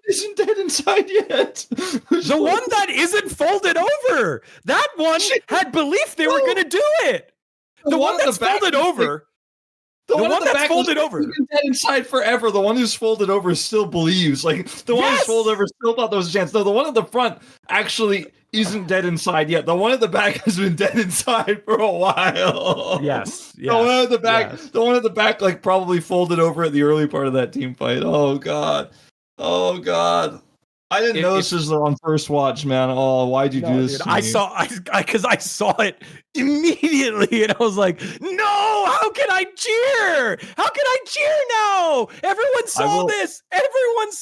isn't dead inside yet? The one that isn't folded over. That one had belief they were going to do it. The one that's folded over. The one that's folded over. Dead inside forever. The one who's folded over still believes. Like the one who's folded over still thought there was a chance. No, the one at the front actually isn't dead inside yet. The one at the back has been dead inside for a while. Yes. The one at the back. Yes. The one at the back, like probably folded over at the early part of that team fight. Oh god. I didn't know this was on first watch, man. Oh, why'd you do this? Dude, I saw it immediately, and I was like, "No! How can I cheer? How can I cheer now? Everyone saw this. Everyone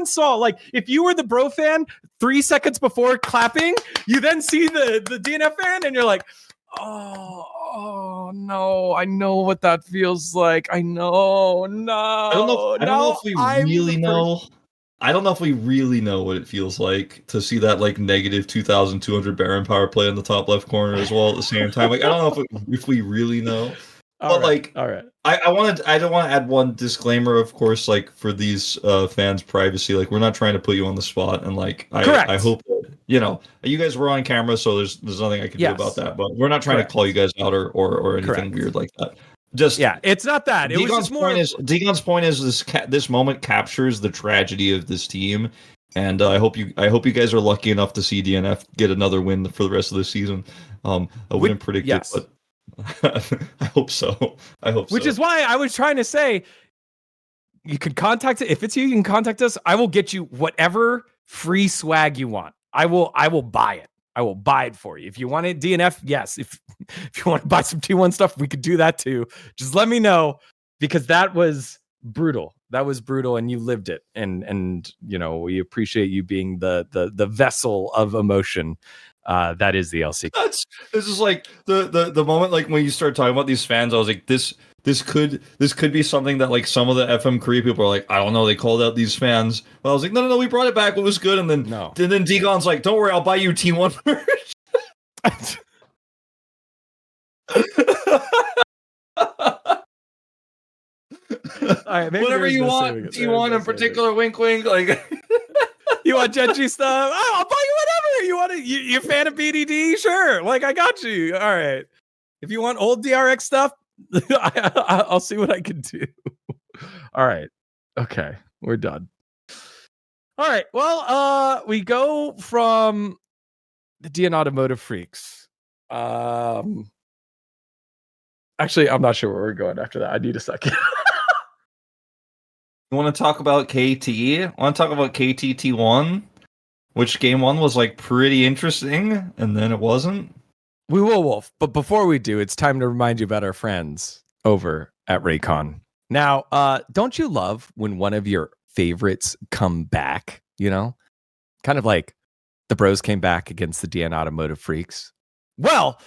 saw. Like, if you were the bro fan 3 seconds before clapping, you then see the DNF fan, and you're like, oh no! I know what that feels like. I know. No, I don't know if we really know. I don't know if we really know what it feels like to see that like negative 2,200 Baron power play in the top left corner as well at the same time. Like I don't know if we really know. All right. I don't want to add one disclaimer, of course, like for these fans' privacy. Like we're not trying to put you on the spot, and like I hope you guys were on camera, so there's nothing I can do about that. But we're not trying to call you guys out or anything weird like that. It's not that. It was just more. dGon's point is this moment captures the tragedy of this team, and I hope you guys are lucky enough to see DNF get another win for the rest of the season. I wouldn't predict it, but I hope so. Which is why I was trying to say, you can contact it. If it's you can contact us. I will get you whatever free swag you want. I will buy it. I will buy it for you. If you want it DNF, yes. If you want to buy some T1 stuff, we could do that too. Just let me know, because that was brutal. That was brutal, and you lived it. And we appreciate you being the vessel of emotion. That is the LC. This is like the moment, like when you start talking about these fans, I was like, this could be something that like some of the FM Korea people are like, I don't know, they called out these fans. Well, I was like, no, we brought it back. It was good. And then dGon's like, don't worry, I'll buy you T1 merch. All right, whatever you want, T1 in particular, wink, like. You want GenG stuff? I'll buy you whatever you want. You a fan of BDD? Sure. Like, I got you. All right. If you want old DRX stuff, I'll see what I can do. All right. Okay. We're done. All right. Well, we go from the DN Automotive Freaks. Actually, I'm not sure where we're going after that. I need a second. You want to talk about KT? Want to talk about KTT1? Which game one was like pretty interesting, and then it wasn't? We will, Wolf. But before we do, it's time to remind you about our friends over at Raycon. Now, don't you love when one of your favorites come back? Kind of like the bros came back against the DN Automotive Freaks. Well,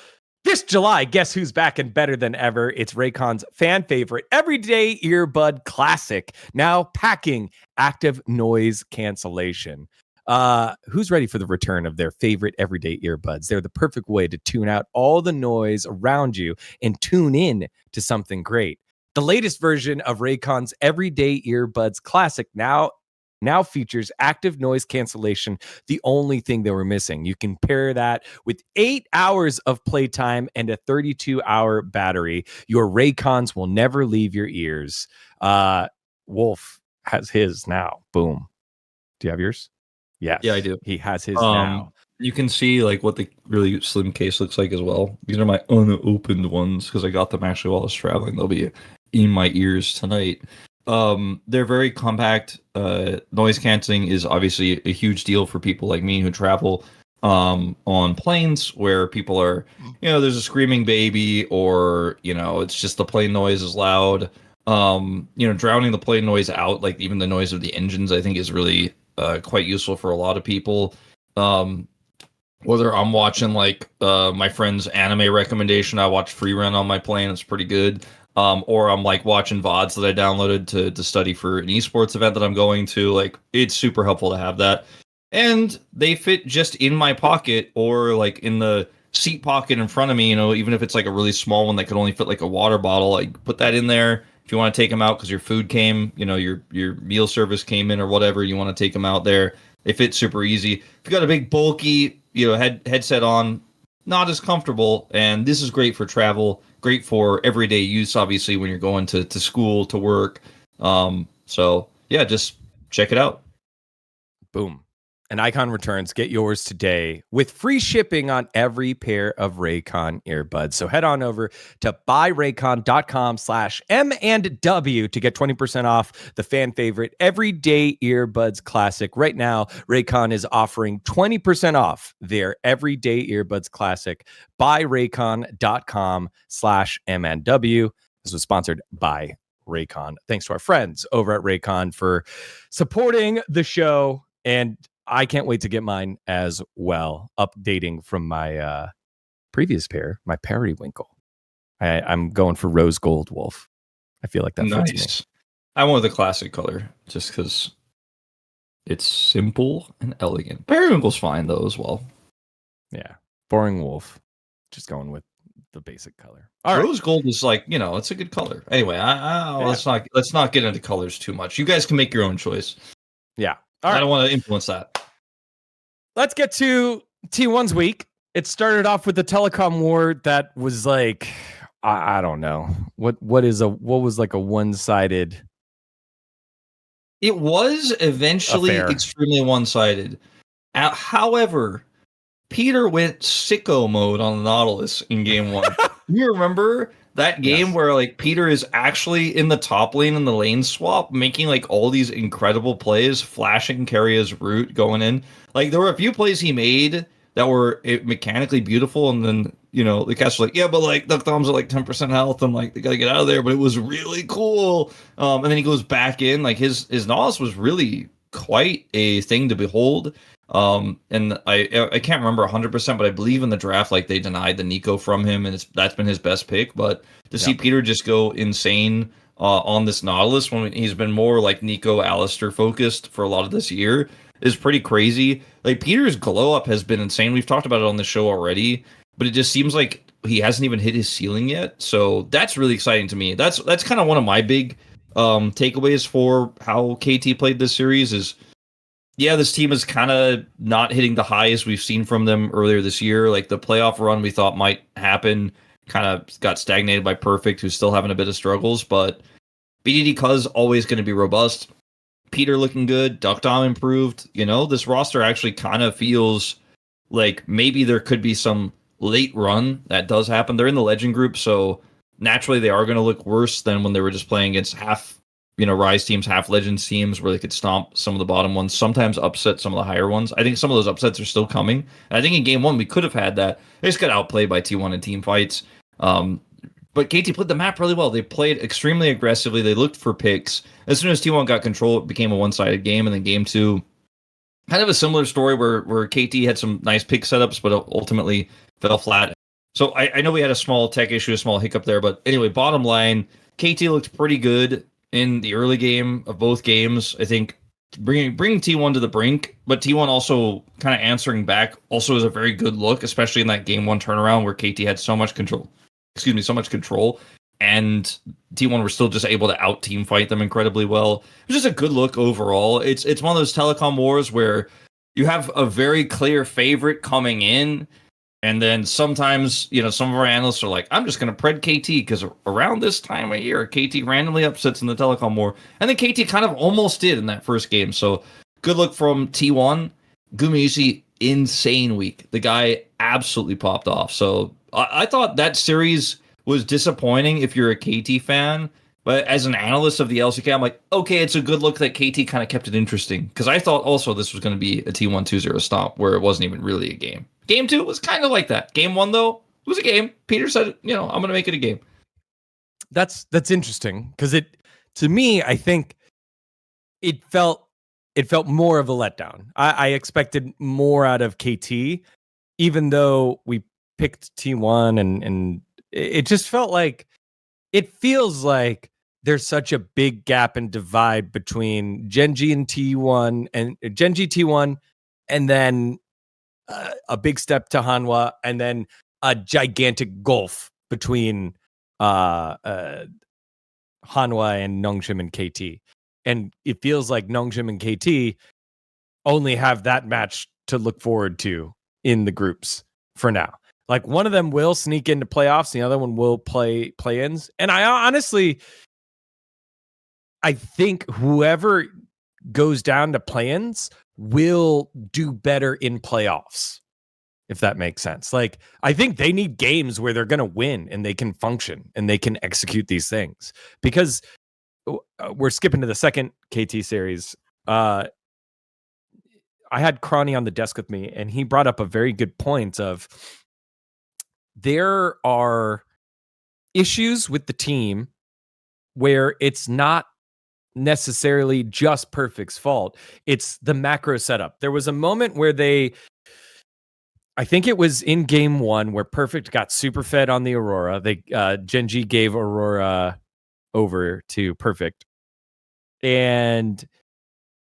this July, guess who's back and better than ever? It's Raycon's fan favorite everyday earbud classic, now packing active noise cancellation. Who's ready for the return of their favorite everyday earbuds? They're the perfect way to tune out all the noise around you and tune in to something great. The latest version of Raycon's everyday earbuds classic now features active noise cancellation, the only thing they were missing. You can pair that with 8 hours of playtime and a 32-hour battery. Your Raycons will never leave your ears. Wolf has his now. Boom. Do you have yours? Yes. Yeah, I do. He has his now. You can see like what the really slim case looks like as well. These are my unopened ones because I got them actually while I was traveling. They'll be in my ears tonight. They're very compact. Noise canceling is obviously a huge deal for people like me who travel on planes where people are, there's a screaming baby or, it's just the plane noise is loud. Drowning the plane noise out, like even the noise of the engines, I think is really quite useful for a lot of people. Whether I'm watching like my friend's anime recommendation, I watch Free Run on my plane. It's pretty good. Or I'm like watching VODs that I downloaded to study for an esports event that I'm going to. Like, it's super helpful to have that. and they fit just in my pocket or like in the seat pocket in front of me. Even if it's like a really small one that could only fit like a water bottle, I put that in there. If you want to take them out because your food came, your meal service came in or whatever, you want to take them out there. They fit super easy. If you got a big bulky, headset on, not as comfortable. And this is great for travel, great for everyday use, obviously, when you're going to school, to work. So yeah, just check it out. Boom. And Icon returns. Get yours today with free shipping on every pair of Raycon earbuds. So head on over to buyraycon.com/M&W to get 20% off the fan favorite everyday earbuds classic. Right now, Raycon is offering 20% off their everyday earbuds classic. Buyraycon.com/M&W. This was sponsored by Raycon. Thanks to our friends over at Raycon for supporting the show. And I can't wait to get mine as well. Updating from my previous pair, my periwinkle. I'm going for rose gold wolf. I feel like that fits me. I went with the classic color just because it's simple and elegant. Periwinkle's fine though as well. Yeah, boring wolf. Just going with the basic color. Rose gold is like, it's a good color. Anyway, let's not get into colors too much. You guys can make your own choice. Yeah. All right. I don't want to influence that. Let's get to T1's week. It started off with the telecom war that was like, I don't know. What was like a one-sided. It was eventually affair. Extremely one-sided. However, Peter went sicko mode on the Nautilus in game 1. You remember that game where like Peter is actually in the top lane in the lane swap, making like all these incredible plays, flashing Carrier's root going in. Like there were a few plays he made that were mechanically beautiful, and then the cast was like, yeah, but like Duck Dom's at like 10% health, and like they gotta get out of there. But it was really cool. And then he goes back in. Like his Nautilus was really quite a thing to behold. And I can't remember 100%, but I believe in the draft, like they denied the Nico from him, and that's been his best pick. But to see Peter just go insane on this Nautilus when he's been more like Nico Alistair focused for a lot of this year is pretty crazy. Like Peter's glow up has been insane. We've talked about it on the show already, but it just seems like he hasn't even hit his ceiling yet. So that's really exciting to me. That's kind of one of my big takeaways for how KT played this series is. Yeah, this team is kind of not hitting the highs we've seen from them earlier this year. Like the playoff run we thought might happen kind of got stagnated by Perfect, who's still having a bit of struggles. But BDD Cuz always going to be robust. Peter looking good. Duck Dom improved. This roster actually kind of feels like maybe there could be some late run that does happen. They're in the Legend group, so naturally they are going to look worse than when they were just playing against half Rise teams, half Legends teams, where they could stomp some of the bottom ones, sometimes upset some of the higher ones. I think some of those upsets are still coming. And I think in game 1 we could have had that. They just got outplayed by T1 in team fights. But KT played the map really well. They played extremely aggressively. They looked for picks. As soon as T1 got control, it became a one-sided game. And then game 2, kind of a similar story where KT had some nice pick setups, but ultimately fell flat. So I know we had a small tech issue, a small hiccup there. But anyway, bottom line, KT looked pretty good in the early game of both games. I think bringing T1 to the brink, but T1 also kind of answering back also is a very good look, especially in that game 1 turnaround where KT had so much control, and T1 were still just able to out team fight them incredibly well. It was just a good look overall. It's one of those telecom wars where you have a very clear favorite coming in, and then sometimes, some of our analysts are like, I'm just going to pred KT because around this time of year, KT randomly upsets in the telecom war. And then KT kind of almost did in that first game. So good look from T1. Gumayusi, insane week. The guy absolutely popped off. So I thought that series was disappointing if you're a KT fan. But as an analyst of the LCK, I'm like, okay, it's a good look that KT kind of kept it interesting. Because I thought also this was going to be a T1 2-0 stomp where it wasn't even really a game. Game 2 was kind of like that. Game 1, though, it was a game. Peter said, I'm going to make it a game. That's interesting because to me, I think it felt more of a letdown. I expected more out of KT, even though we picked T1, and it just felt like it feels like there's such a big gap and divide between GenG and T1 and GenG T1 and then a big step to Hanwha, and then a gigantic gulf between Hanwha and Nongshim and KT. And it feels like Nongshim and KT only have that match to look forward to in the groups for now. Like one of them will sneak into playoffs, the other one will play play-ins. And I think whoever goes down to play-ins will do better in playoffs, if that makes sense. Like, I think they need games where they're going to win and they can function and they can execute these things, because we're skipping to the second KT series. I had Cronny on the desk with me, and he brought up a very good point of there are issues with the team where it's not necessarily just Perfect's fault. It's the macro setup. There was a moment where I think it was in game 1 where Perfect got super fed on the Aurora. GenG gave Aurora over to Perfect, and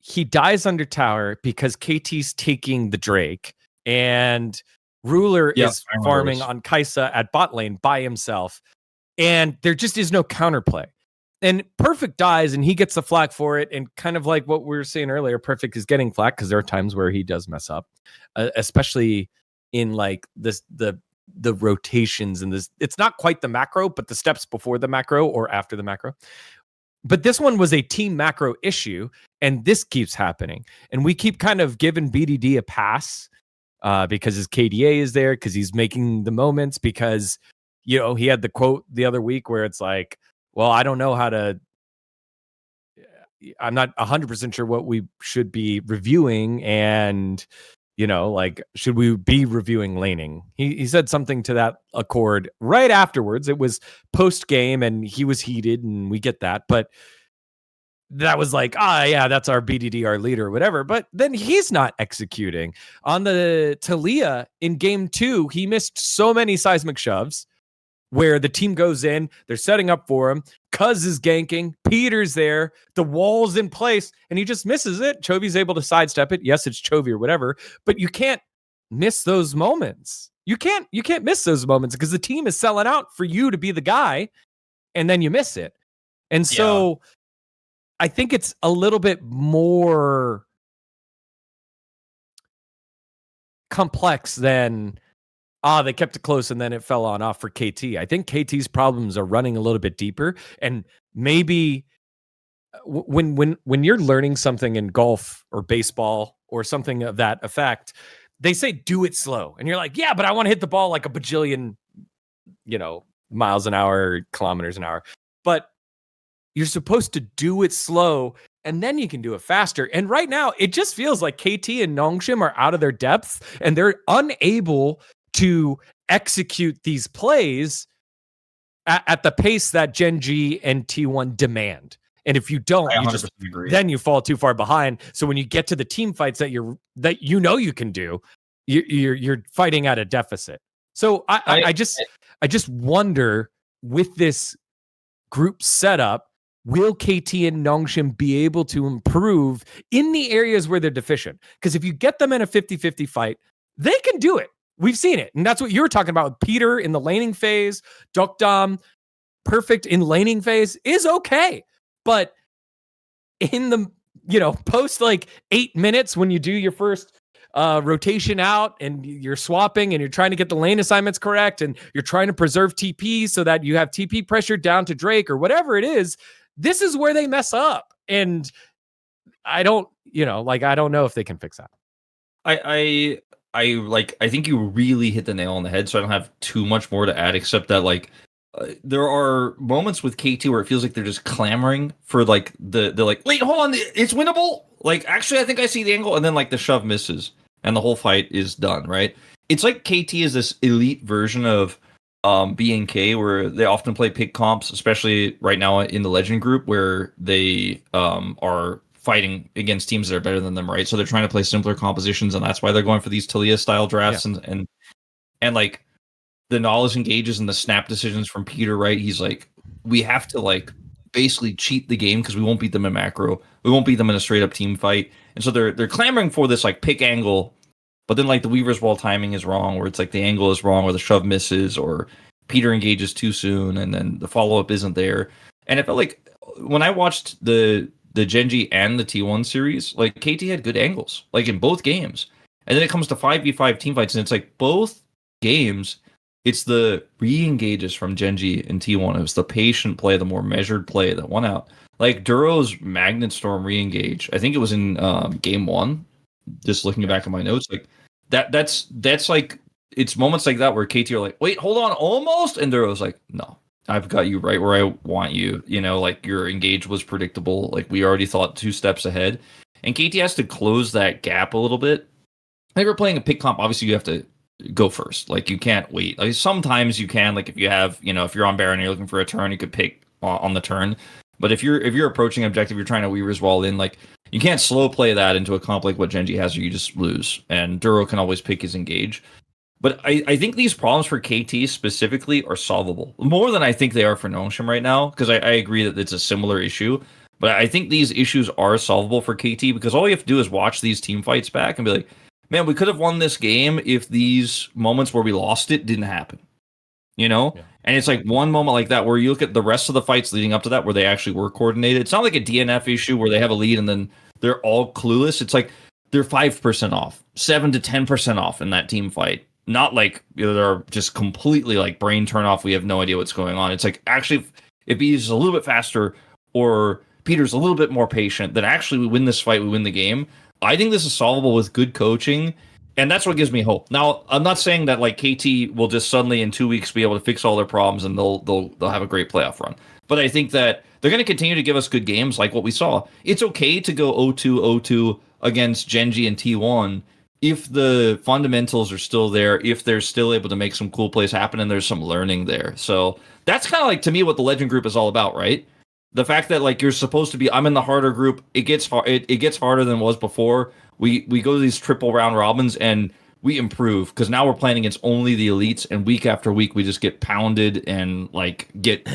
he dies under tower because KT's taking the Drake, and Ruler is farming on Kai'Sa at bot lane by himself, and there just is no counterplay. And Perfect dies, and he gets the flack for it. And kind of like what we were saying earlier, Perfect is getting flack because there are times where he does mess up, especially in like the rotations and this. It's not quite the macro, but the steps before the macro or after the macro. But this one was a team macro issue, and this keeps happening. And we keep kind of giving BDD a pass because his KDA is there, because he's making the moments, because, you know, he had the quote the other week where it's like, well, I don't know how to, I'm not 100% sure what we should be reviewing. And, you know, like, should we be reviewing laning? He said something to that accord right afterwards. It was post game and he was heated, and we get that. But that was like, yeah, that's our BDD, our leader, or whatever. But then he's not executing. On the Talia in game 2, he missed so many seismic shoves where the team goes in, they're setting up for him. Cuz is ganking, Peter's there, the wall's in place, and he just misses it. Chovy's able to sidestep it. Yes, it's Chovy or whatever, but you can't miss those moments. You can't miss those moments because the team is selling out for you to be the guy, and then you miss it. And so I think it's a little bit more complex than they kept it close and then it fell on off for KT. I think KT's problems are running a little bit deeper, and maybe when you're learning something in golf or baseball or something of that effect, they say do it slow, and you're like, yeah, but I want to hit the ball like a bajillion, miles an hour, kilometers an hour. But you're supposed to do it slow, and then you can do it faster. And right now, it just feels like KT and Nongshim are out of their depths, and they're unable to execute these plays at the pace that GenG and T1 demand. And if you don't, then you fall too far behind. So when you get to the team fights that you can do, you're fighting at a deficit. So I just wonder, with this group setup, will KT and Nongshim be able to improve in the areas where they're deficient? Because if you get them in a 50-50 fight, they can do it. We've seen it. And that's what you were talking about. Peter in the laning phase, Dokdam, Perfect in laning phase is okay. But in the, post like 8 minutes when you do your first rotation out and you're swapping and you're trying to get the lane assignments correct and you're trying to preserve TP so that you have TP pressure down to Drake or whatever it is, this is where they mess up. And I don't know if they can fix that. I think you really hit the nail on the head, so I don't have too much more to add, except that there are moments with KT where it feels like they're just clamoring for wait, hold on, it's winnable. Actually, I think I see the angle, and then the shove misses, and the whole fight is done. Right? It's like KT is this elite version of BNK, where they often play pick comps, especially right now in the Legend group, where they are fighting against teams that are better than them, right? So they're trying to play simpler compositions, and that's why they're going for these Talia style drafts. And the knowledge engages and the snap decisions from Peter, right? He's like, we have to basically cheat the game because we won't beat them in macro, we won't beat them in a straight up team fight. And so they're clamoring for this pick angle But then like the Weaver's Wall timing is wrong, where it's like the angle is wrong, or the shove misses, or Peter engages too soon, and then the follow up isn't there. And it felt like when I watched the GenG and the T1 series, like KT had good angles, like in both games. And then it comes to 5v5 team fights, and it's like both games, it's the re-engages from GenG and T1. It was the patient play, the more measured play that won out. Like Duro's Magnet Storm re-engage, I think it was in game 1. Just looking back at my notes, like that's like, it's moments like that where KT are like, wait, hold on, almost, and Duro's like, no, I've got you right where I want you. You know, like your engage was predictable. Like we already thought 2 steps ahead, and KT has to close that gap a little bit. I think we're playing a pick comp. Obviously, you have to go first. Like you can't wait. Like sometimes you can. Like if you have, you know, if you're on Baron and you're looking for a turn, you could pick on the turn. But if you're approaching objective, you're trying to Weaver's Wall in. Like you can't slow play that into a comp like what GenG has, or you just lose. And Duro can always pick his engage. But I think these problems for KT specifically are solvable more than I think they are for Nongshim right now, because I agree that it's a similar issue. But I think these issues are solvable for KT, because all you have to do is watch these team fights back and be like, man, we could have won this game if these moments where we lost it didn't happen. You know? Yeah. And it's like one moment like that where you look at the rest of the fights leading up to that where they actually were coordinated. It's not like a DNF issue where they have a lead and then they're all clueless. It's like they're 5% off, 7 to 10% off in that team fight. Not like, you know, they're just completely like brain turn off. We have no idea what's going on. It's like actually if Peter's a little bit faster or Peter's a little bit more patient, then actually we win this fight, we win the game. I think this is solvable with good coaching, and that's what gives me hope. Now, I'm not saying that like KT will just suddenly in 2 weeks be able to fix all their problems and they'll have a great playoff run. But I think that they're going to continue to give us good games like what we saw. It's okay to go 0-2 against GenG and T1 if the fundamentals are still there, if they're still able to make some cool plays happen and there's some learning there. So that's kind of like, to me, what the Legend group is all about, right? The fact that like you're supposed to be, I'm in the harder group. It gets it gets harder than it was before. We go to these triple round robins and we improve because now we're playing against only the elites, and week after week we just get pounded and like get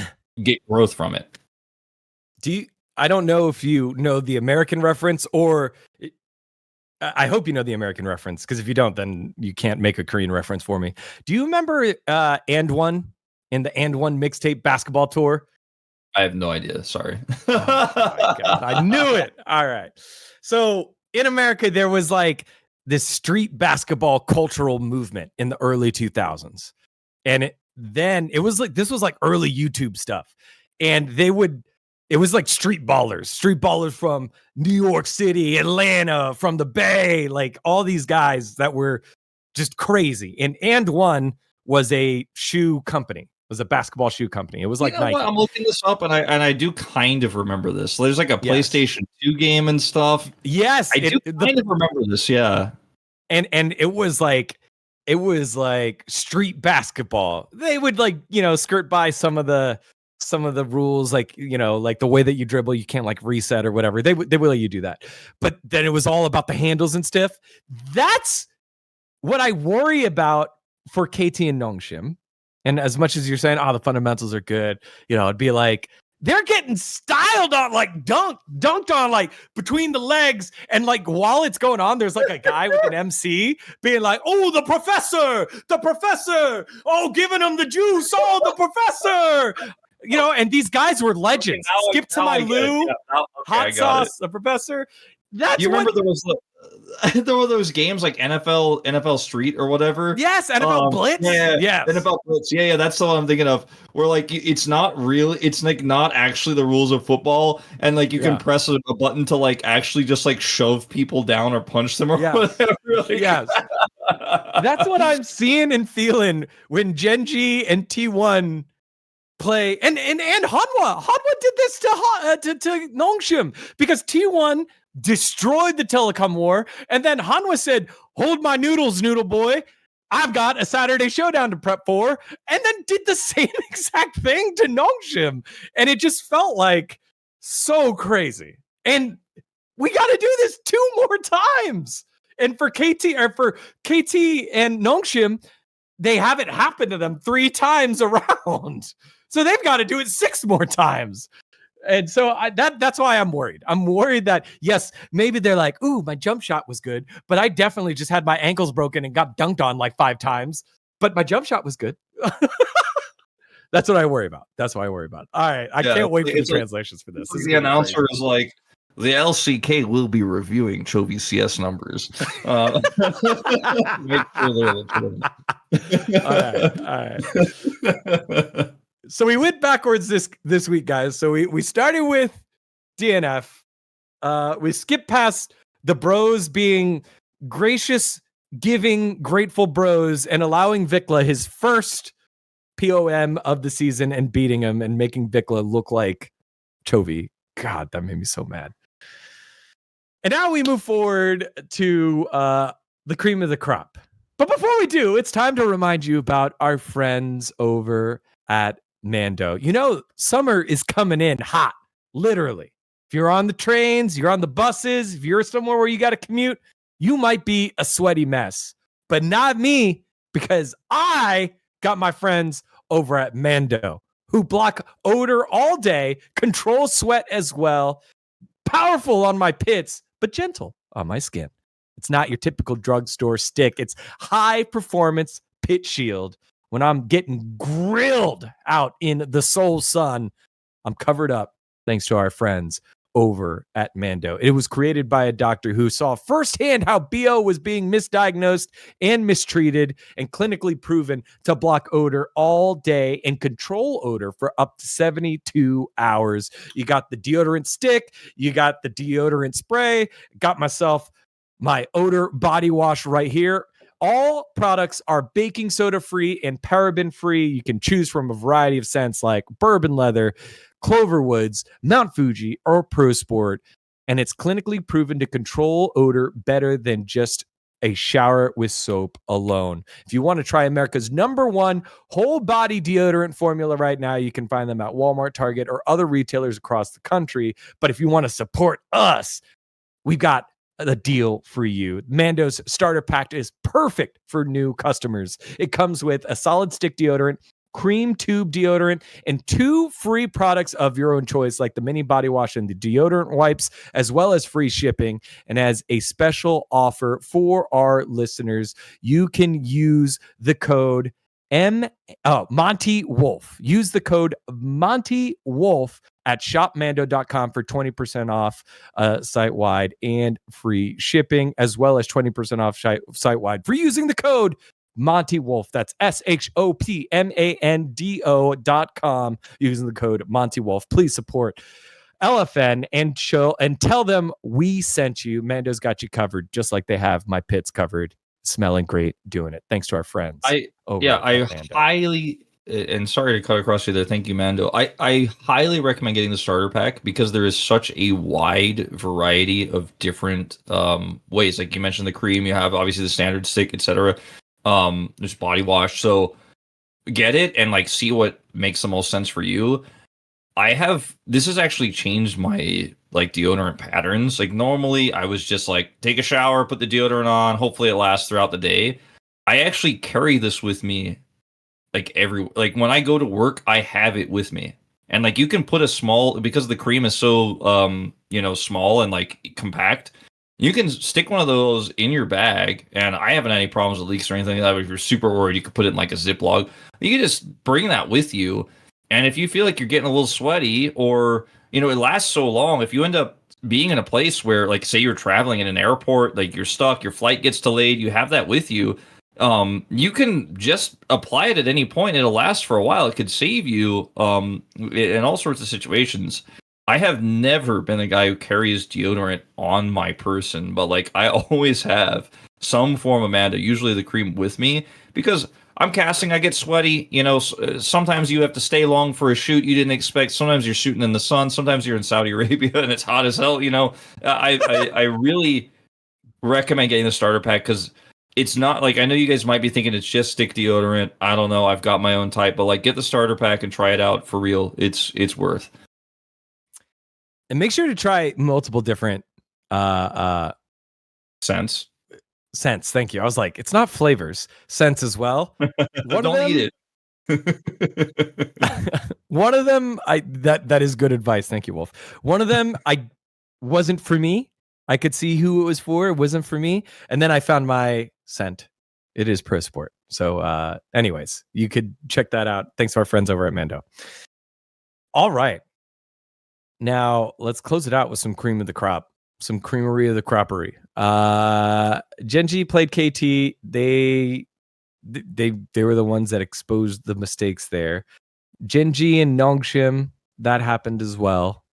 growth from it. I don't know if you know the American reference, or I hope you know the American reference, because if you don't, then you can't make a Korean reference for me. Do you remember And One in the And One mixtape basketball tour? I have no idea. Sorry. Oh my God, I knew it. All right. So in America, there was like this street basketball cultural movement in the early 2000s. And it was like early YouTube stuff. And it was like street ballers from New York City, Atlanta, from the Bay, like all these guys that were just crazy. And One was a shoe company. Was a basketball shoe company. It was like Nike. I'm looking this up, and I do kind of remember this. There's like a PlayStation 2 game and stuff. Yes, I do kind of remember this. Yeah, and it was like street basketball. They would like, you know, skirt by some of the rules, like, you know, like the way that you dribble, you can't like reset or whatever. They would let you do that, but then it was all about the handles and stuff. That's what I worry about for KT and Nongshim. And as much as you're saying, the fundamentals are good, you know, it'd be like they're getting styled on, like dunked on, like between the legs. And like while it's going on, there's like a guy with an MC being like, oh, the professor, oh, giving him the juice, oh, the professor. You know, and these guys were legends. Skip to my Lou, hot sauce, the professor. That's you remember there were those games like NFL Street or whatever. Yes, NFL Blitz. Yeah, NFL Blitz. Yeah, that's the one I'm thinking of. Where like it's not really, it's like not actually the rules of football, and like you can press a button to like actually just like shove people down or punch them or whatever. Like, yes, that's what I'm seeing and feeling when GenG and T1 play, and Hanwha did this to Nongshim, because T1 destroyed the telecom war, and then Hanwha said, hold my noodles, noodle boy, I've got a Saturday showdown to prep for, and then did the same exact thing to Nongshim, and it just felt like so crazy. And we got to do this 2 more times. And for KT and Nongshim, they have it happen to them 3 times around, so they've got to do it 6 more times. And so that's why I'm worried. I'm worried that, yes, maybe they're like, ooh, my jump shot was good, but I definitely just had my ankles broken and got dunked on like 5 times, but my jump shot was good. That's what I worry about. That's what I worry about. All right. I can't wait for the translations for this. The announcer is like, the LCK will be reviewing Chovy CS numbers. Make sure all right. So we went backwards this week, guys. So we started with DNF. We skipped past the bros being gracious, giving, grateful bros, and allowing Vikla his first POM of the season and beating him and making Vikla look like Chovy. God, that made me so mad. And now we move forward to the cream of the crop. But before we do, it's time to remind you about our friends over at Mando. You know, summer is coming in hot, literally. If you're on the trains, you're on the buses, if you're somewhere where you got to commute, you might be a sweaty mess. But not me, because I got my friends over at Mando, who block odor all day, control sweat as well, powerful on my pits, but gentle on my skin. It's not your typical drugstore stick. It's high performance pit shield. When I'm getting grilled out in the soul sun, I'm covered up thanks to our friends over at Mando. It was created by a doctor who saw firsthand how BO was being misdiagnosed and mistreated, and clinically proven to block odor all day and control odor for up to 72 hours. You got the deodorant stick, you got the deodorant spray, got myself my odor body wash right here. All products are baking soda free and paraben free. You can choose from a variety of scents like bourbon leather, Cloverwoods, Mount Fuji, or Pro Sport. And it's clinically proven to control odor better than just a shower with soap alone. If you want to try America's #1 whole body deodorant formula right now, you can find them at Walmart, Target, or other retailers across the country. But if you want to support us, we've got a deal for you. Mando's starter pack is perfect for new customers. It comes with a solid stick deodorant, cream tube deodorant, and 2 free products of your own choice, like the mini body wash and the deodorant wipes, as well as free shipping. And as a special offer for our listeners, you can use the code Monte Wolf. Use the code Monte Wolf at shopmando.com for 20% off site-wide and free shipping, as well as 20% off site-wide for using the code Monte Wolf. That's SHOPMANDO.com using the code Monte Wolf. Please support LFN and chill and tell them we sent you. Mando's got you covered, just like they have my pits covered. Smelling great, doing it. Thanks to our friends. I highly, and sorry to cut across you there. Thank you, Mando. I highly recommend getting the starter pack because there is such a wide variety of different ways. Like you mentioned, the cream. You have obviously the standard stick, etc. There's body wash. So get it and like see what makes the most sense for you. This has actually changed my like deodorant patterns. Like normally I was just like take a shower, put the deodorant on, hopefully it lasts throughout the day. I actually carry this with me like when I go to work, I have it with me. And like you can put a small, because the cream is so small and like compact, you can stick one of those in your bag, and I haven't had any problems with leaks or anything like that. If you're super worried, you could put it in like a Ziploc. You can just bring that with you. And if you feel like you're getting a little sweaty or, it lasts so long, if you end up being in a place where, like, say you're traveling in an airport, like you're stuck, your flight gets delayed, you have that with you, you can just apply it at any point. It'll last for a while. It could save you in all sorts of situations. I have never been a guy who carries deodorant on my person, but like I always have some form of Mando, usually the cream with me, because I'm casting, I get sweaty, sometimes you have to stay long for a shoot you didn't expect. Sometimes you're shooting in the sun. Sometimes you're in Saudi Arabia and it's hot as hell, I really recommend getting the starter pack because it's not like, I know you guys might be thinking it's just stick deodorant. I don't know. I've got my own type, but like get the starter pack and try it out for real. It's worth. And make sure to try multiple different scents. Scents, thank you. I was like, it's not flavors, scents as well. Don't eat it. One of them, that is good advice. Thank you, Wolf. One of them, I wasn't for me. I could see who it was for. It wasn't for me. And then I found my scent. It is Pro Sport. So, anyways, you could check that out. Thanks to our friends over at Mando. All right. Now let's close it out with some cream of the crop, some creamery of the croppery. GenG played KT. They were the ones that exposed the mistakes there. GenG and Nongshim, that happened as well.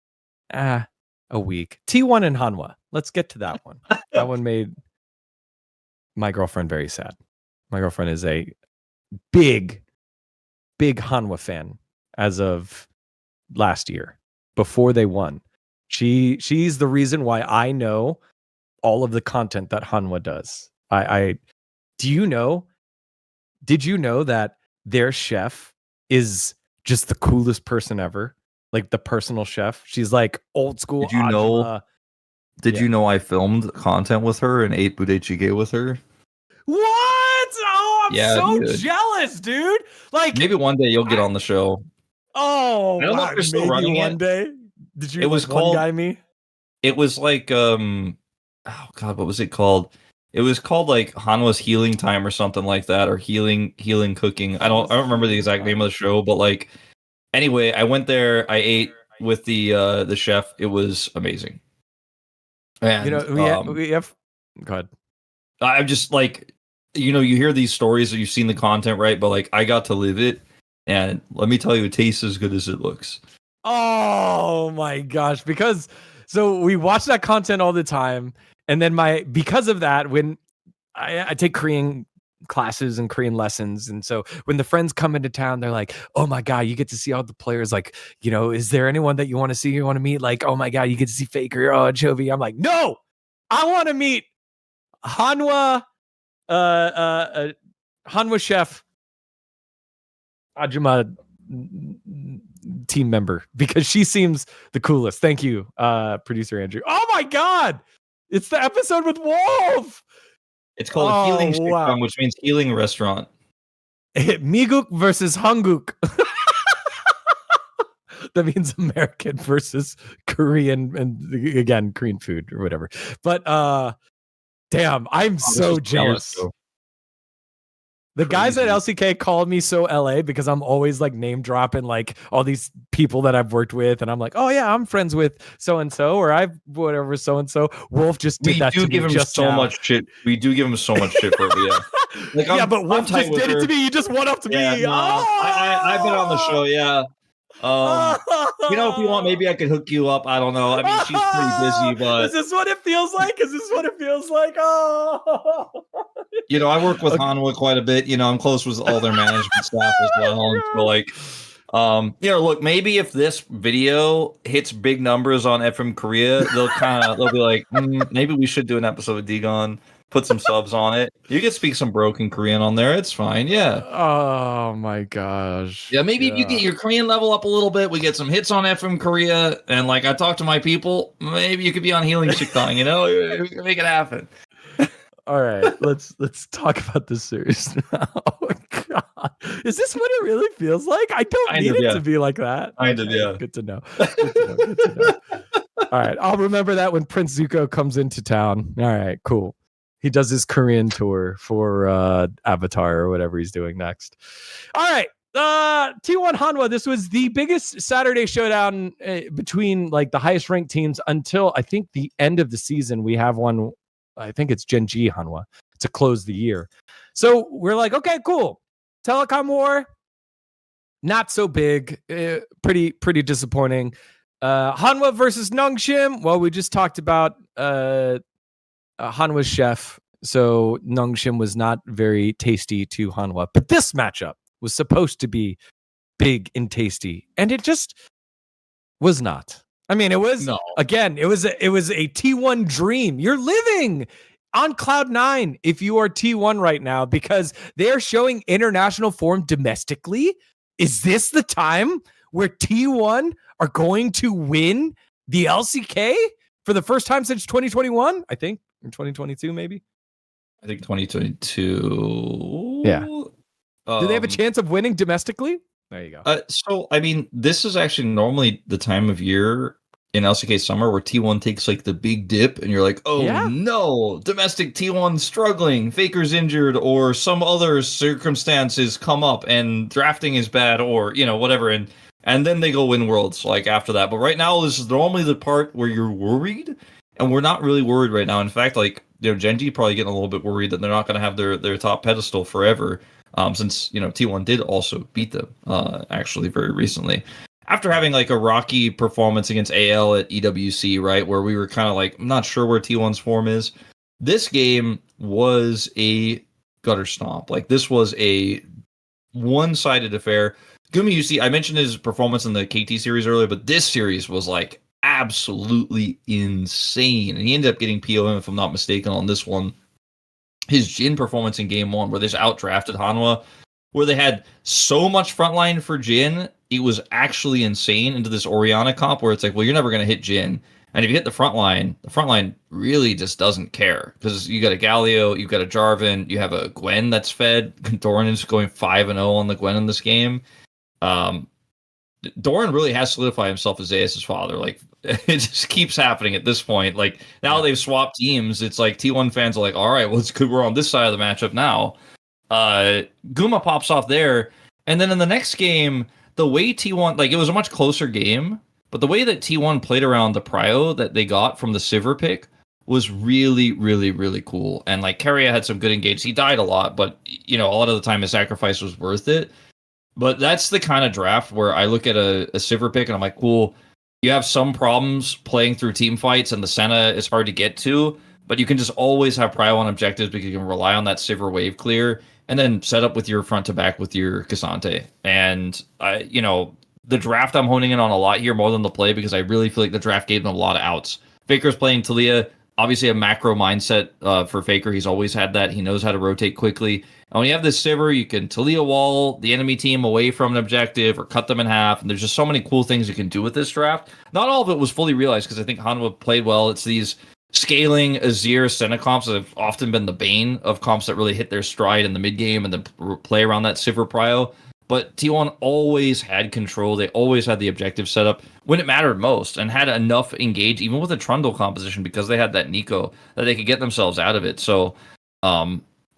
A week. T1 and Hanwha. Let's get to that one. That one made my girlfriend very sad. My girlfriend is a big Hanwha fan as of last year before they won. She's the reason why I know all of the content that Hanwha does. Did you know that their chef is just the coolest person ever? Like the personal chef. She's like old school. Did you know? Did you know I filmed content with her and ate Budechige with her? What? Oh, I'm so jealous, dude. Like maybe one day you'll get on the show. Oh, I don't know if you're still running one it. Day. Did you? It was called One Guy Me. It was like oh god, what was it called? It was called like Hanwha's Healing Time or something like that, or healing cooking. I don't remember the exact name of the show, but like anyway, I went there. I ate with the chef. It was amazing. And you know, we have. Go ahead. I'm just like, you know, you hear these stories or you've seen the content, right? But like, I got to live it, and let me tell you, it tastes as good as it looks. Oh my gosh! So we watch that content all the time, and then because of that, when I take Korean classes and Korean lessons, and so when the friends come into town, they're like, "Oh my god, you get to see all the players! Like, you know, is there anyone that you want to see? You want to meet? Like, oh my god, you get to see Faker, Chovy." I'm like, no, I want to meet Hanwha, Hanwha chef Ajuma team member, because she seems the coolest. Thank you, producer Andrew. Oh my god, it's the episode with Wolf. It's called Healing Shikdang, which means healing restaurant. Miguk versus Hanguk. That means American versus Korean, and again, Korean food or whatever. But damn, I'm so jealous. The guys at LCK called me so LA because I'm always like name dropping like all these people that I've worked with, and I'm like, oh yeah, I'm friends with so and so, or I've whatever so and so. Wolf just did that to me. We do give him so much shit. We do give him so much shit for it. Yeah, like, yeah, but Wolf just did it to me. You just one up to me. No, I've been on the show. Yeah. You know, if you want, maybe I could hook you up. I don't know. I mean, she's pretty busy, but is this what it feels like? Oh, you know, I work with Hanwha quite a bit. You know, I'm close with all their management staff as well. And so, like, you know, look, maybe if this video hits big numbers on FM Korea, they'll be like, maybe we should do an episode with dGon. Put some subs on it. You can speak some broken Korean on there. It's fine. Yeah. Oh my gosh. Yeah, maybe if you get your Korean level up a little bit, we get some hits on FM Korea, and like I talk to my people, maybe you could be on Healing Shikdang, you know? We can make it happen. All right, let's talk about this series now. Oh god. Is this what it really feels like? I don't need it to be like that. Kind of, yeah. Good to know. Good to know. All right, I'll remember that when Prince Zuko comes into town. All right, cool. He does his Korean tour for Avatar or whatever he's doing next. All right. T1 Hanwha, this was the biggest Saturday showdown between like the highest ranked teams until I think the end of the season. We have one, I think it's GenG Hanwha to close the year. So we're like, okay, cool. Telecom war, not so big. Pretty disappointing. Hanwha versus Nongshim. Well, we just talked about Hanwha's chef, so Nongshim was not very tasty to Hanwha. But this matchup was supposed to be big and tasty, and it just was not. I mean, it was again, it was a T1 dream. You're living on cloud 9 if you are T1 right now, because they are showing international form domestically. Is this the time where T1 are going to win the LCK for the first time since 2021? I think. In 2022, maybe? I think 2022. Yeah. Do they have a chance of winning domestically? There you go. So, I mean, this is actually normally the time of year in LCK summer where T1 takes like the big dip, and you're like, oh no, domestic T1 struggling, Faker's injured, or some other circumstances come up, and drafting is bad, or whatever, and then they go win worlds like after that. But right now, this is normally the part where you're worried, and we're not really worried right now. In fact, like GenG probably getting a little bit worried that they're not going to have their top pedestal forever. Since T1 did also beat them actually very recently, after having like a rocky performance against AL at EWC, right, where we were kind of like not sure where T1's form is. This game was a gutter stomp. Like this was a one-sided affair. Gumi, you see, I mentioned his performance in the KT series earlier, but this series was like absolutely insane, and he ended up getting POM if I'm not mistaken on this one. His Jhin performance in game one, where they just outdrafted Hanwha, where they had so much frontline for Jhin, it was actually insane into this Orianna comp where it's like, well, you're never going to hit Jhin. And if you hit the front line really just doesn't care because you got a Galio, you've got a Jarvan, you have a Gwen that's fed. Doran is going 5-0 on the Gwen in this game. Doran really has solidified himself as Zeus' father. Like, it just keeps happening at this point. Like, now they've swapped teams. It's like T1 fans are like, all right, well, it's good we're on this side of the matchup now. Guma pops off there. And then in the next game, the way T1, like, it was a much closer game, but the way that T1 played around the prio that they got from the Sivir pick was really, really, really cool. And, like, Keria had some good engage. He died a lot, but, a lot of the time his sacrifice was worth it. But that's the kind of draft where I look at a Sivir pick and I'm like, cool, you have some problems playing through team fights and the Senna is hard to get to, but you can just always have prio on objectives because you can rely on that Sivir wave clear and then set up with your front to back with your Cassante. And, the draft I'm honing in on a lot here more than the play because I really feel like the draft gave them a lot of outs. Faker's playing Taliyah, obviously a macro mindset for Faker. He's always had that. He knows how to rotate quickly. And when you have this Sivir, you can Taliyah wall the enemy team away from an objective or cut them in half. And there's just so many cool things you can do with this draft. Not all of it was fully realized because I think Hanwha played well. It's these scaling Azir Senna comps that have often been the bane of comps that really hit their stride in the mid game and then play around that Sivir prio. But T1 always had control. They always had the objective set up when it mattered most and had enough engage, even with a Trundle composition, because they had that Nico that they could get themselves out of it. So,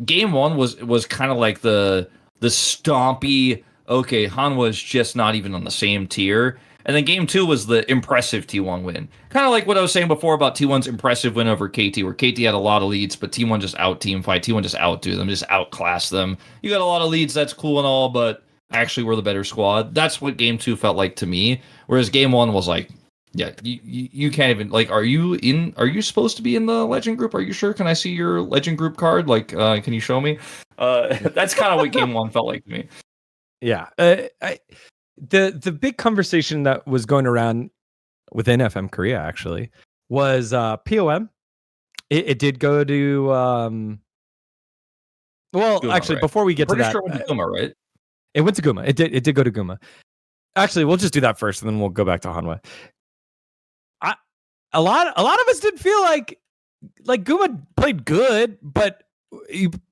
game one was kind of like the stompy, okay, Hanwha is just not even on the same tier. And then game two was the impressive T1 win. Kind of like what I was saying before about T1's impressive win over KT, where KT had a lot of leads, but T1 just out-team fight. T1 just outdo them, just outclass them. You got a lot of leads, that's cool and all, but actually we're the better squad. That's what game two felt like to me. Whereas game one was like, yeah, you can't even, like, are you supposed to be in the legend group? Are you sure? Can I see your legend group card? Like, can you show me? That's kind of what game one felt like to me. Yeah. The big conversation that was going around within FM Korea actually was POM. It did go to Guma, actually, right? Before we get to that, sure it went to Guma, right? It went to Guma. It did go to Guma. Actually, we'll just do that first, and then we'll go back to Hanwha. A lot of us did feel like Guma played good, but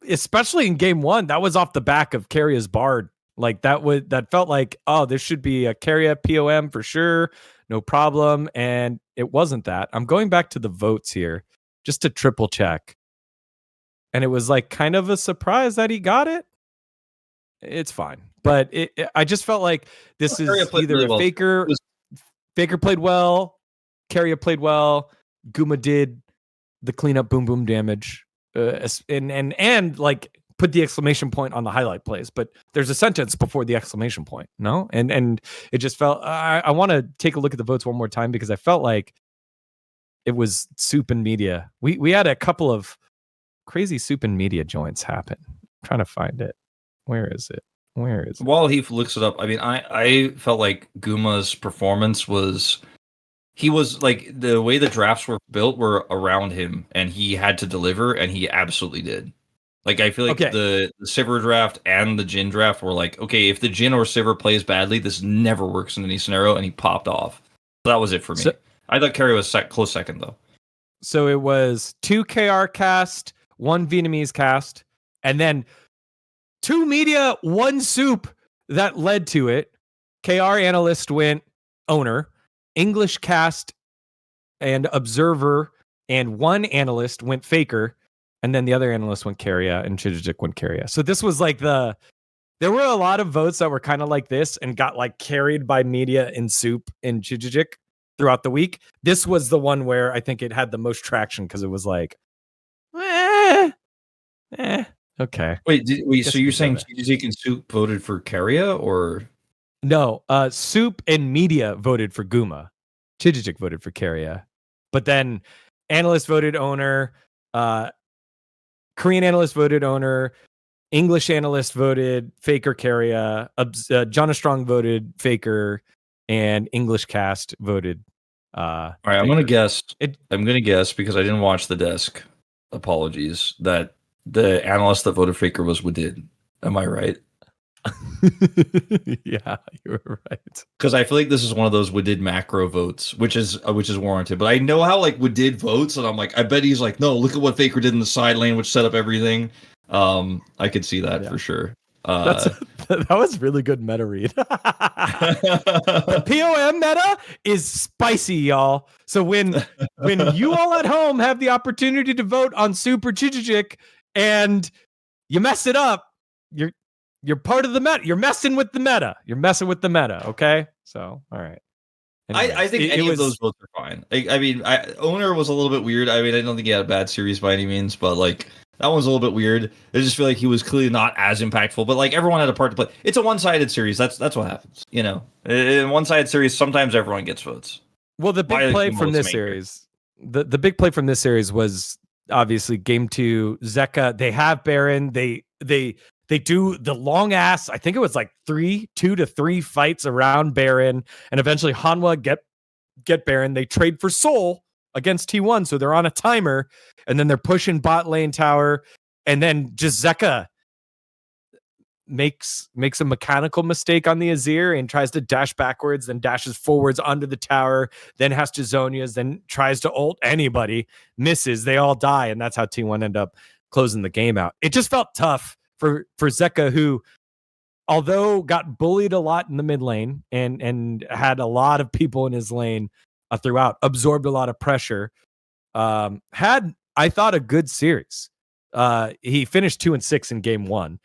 especially in game one, that was off the back of Keria's Bard. Like that felt like, oh, this should be a Keria POM for sure, no problem. And it wasn't that. I'm going back to the votes here just to triple check. And it was like kind of a surprise that he got it. It's fine. But I just felt like this is either really a Faker. Faker played well. Keria played well. Guma did the cleanup boom boom damage. And like put the exclamation point on the highlight plays, but there's a sentence before the exclamation point, no? And it just felt, I want to take a look at the votes one more time because I felt like it was soup and media. We had a couple of crazy soup and media joints happen. I'm trying to find it. Where is it? While he looks it up, I mean, I felt like Guma's performance he was like, the way the drafts were built were around him and he had to deliver and he absolutely did. Like, I feel like the Sivir draft and the Jhin draft were like, okay, if the Jhin or Sivir plays badly, this never works in any scenario, and he popped off. So that was it for me. I thought Keria was close second, though. So it was 2 KR cast, 1 Vietnamese cast, and then 2 media, 1 soup. that led to it. KR analyst went owner, English cast and observer, and one analyst went faker, and then the other analyst went carrier, and Chijijik went carrier. So this was like there were a lot of votes that were kind of like this and got like carried by media in Soup and Chijijik throughout the week. This was the one where I think it had the most traction because it was like, okay. Wait. So you're saying Chijijik and Soup voted for Carria, or no? Soup and media voted for Guma. Chijijik voted for Carria, but then analyst voted owner. Korean analyst voted owner. English analyst voted Faker Carrier. John Strong voted Faker, and English cast voted. All right, I'm gonna guess. I'm gonna guess because I didn't watch the desk. Apologies. That the analyst that voted Faker was Wadid. Am I right? Yeah, you were right. Because I feel like this is one of those Wadid macro votes, which is warranted. But I know how like Wadid votes, and I'm like, I bet he's like, no, look at what Faker did in the side lane, which set up everything. I could see that for sure. That was really good meta read. The POM meta is spicy, y'all. So when you all at home have the opportunity to vote on Super Chijijik and you mess it up, you're part of the meta. You're messing with the meta. Okay. So all right. Anyways, I think any of those votes are fine. I mean, owner was a little bit weird. I mean, I don't think he had a bad series by any means, but like that one's a little bit weird. I just feel like he was clearly not as impactful. But like everyone had a part to play. It's a one-sided series. That's what happens. You know, in one-sided series, sometimes everyone gets votes. Well, the big play from this series, the big play from this series was obviously game 2. Zeka. They have Baron. They do the long ass, I think it was like 2 to 3 fights around Baron, and eventually Hanwha get Baron. They trade for Soul against T1, so they're on a timer, and then they're pushing bot lane tower, and then just Zeka makes a mechanical mistake on the Azir and tries to dash backwards, then dashes forwards onto the tower, then has to Zonias, then tries to ult anybody, misses, they all die, and that's how T1 end up closing the game out. It just felt tough for Zeka, who, although got bullied a lot in the mid lane and had a lot of people in his lane throughout, absorbed a lot of pressure, had, I thought, a good series. He finished 2-6 in game 1.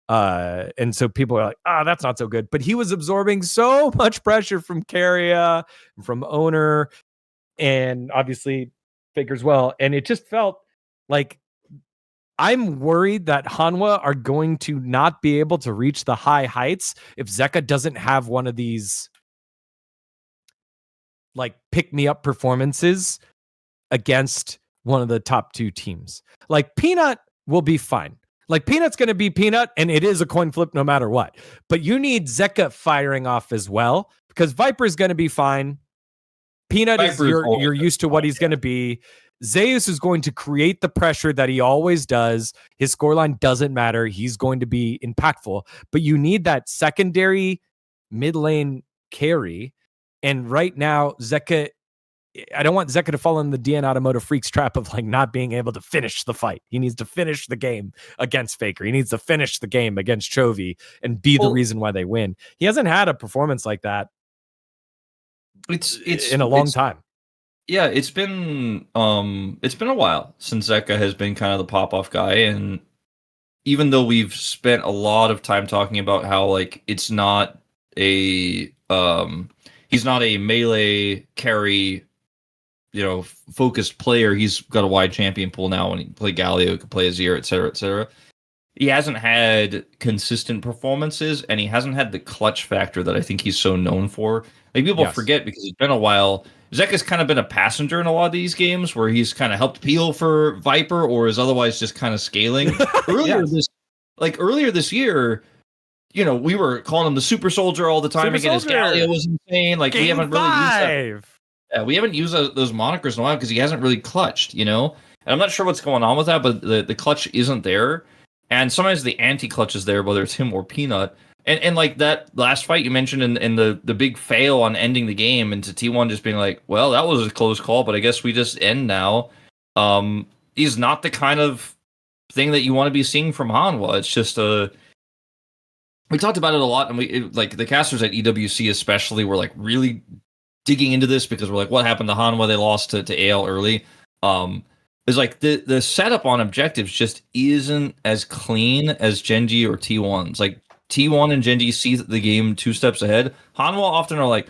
And so people are like, that's not so good. But he was absorbing so much pressure from Carrier, from owner, and obviously Faker as well. And it just felt like, I'm worried that Hanwha are going to not be able to reach the high heights if Zeka doesn't have one of these like pick-me-up performances against one of the top 2 teams. Like Peanut will be fine. Like Peanut's going to be Peanut, and it is a coin flip no matter what. But you need Zeka firing off as well, because Viper's going to be fine. Peanut is you're used to what he's going to be. Zeus is going to create the pressure that he always does. His scoreline doesn't matter. He's going to be impactful. But you need that secondary mid lane carry. And right now, Zeka, I don't want Zeka to fall in the DN Automotive Freaks trap of like not being able to finish the fight. He needs to finish the game against Faker. He needs to finish the game against Chovy and be the reason why they win. He hasn't had a performance like that it's in a long time. Yeah, it's been a while since Zeka has been kind of the pop-off guy, and even though we've spent a lot of time talking about how like it's not a he's not a melee carry, you know, focused player. He's got a wide champion pool now, and he can play Galio, he can play Azir, etc., etc. He hasn't had consistent performances, and he hasn't had the clutch factor that I think he's so known for. Like people forget because it's been a while. Zeka's kind of been a passenger in a lot of these games where he's kind of helped peel for Viper or is otherwise just kind of scaling. Earlier this year, you know, we were calling him the super soldier all the time. Again, his Galio was insane. Like we haven't used those monikers in a while because he hasn't really clutched, you know? And I'm not sure what's going on with that, but the clutch isn't there. And sometimes the anti-clutch is there, whether it's him or Peanut. And like that last fight you mentioned in the big fail on ending the game into T1 just being like, well, that was a close call, but I guess we just end now. He's not the kind of thing that you want to be seeing from Hanwha. It's just we talked about it a lot, and like the casters at EWC especially were like really digging into this because we're like, what happened to Hanwha? They lost to AL early. It's like the setup on objectives just isn't as clean as GenG or T1s. Like T1 and GenG see the game 2 steps ahead. Hanwha often are like,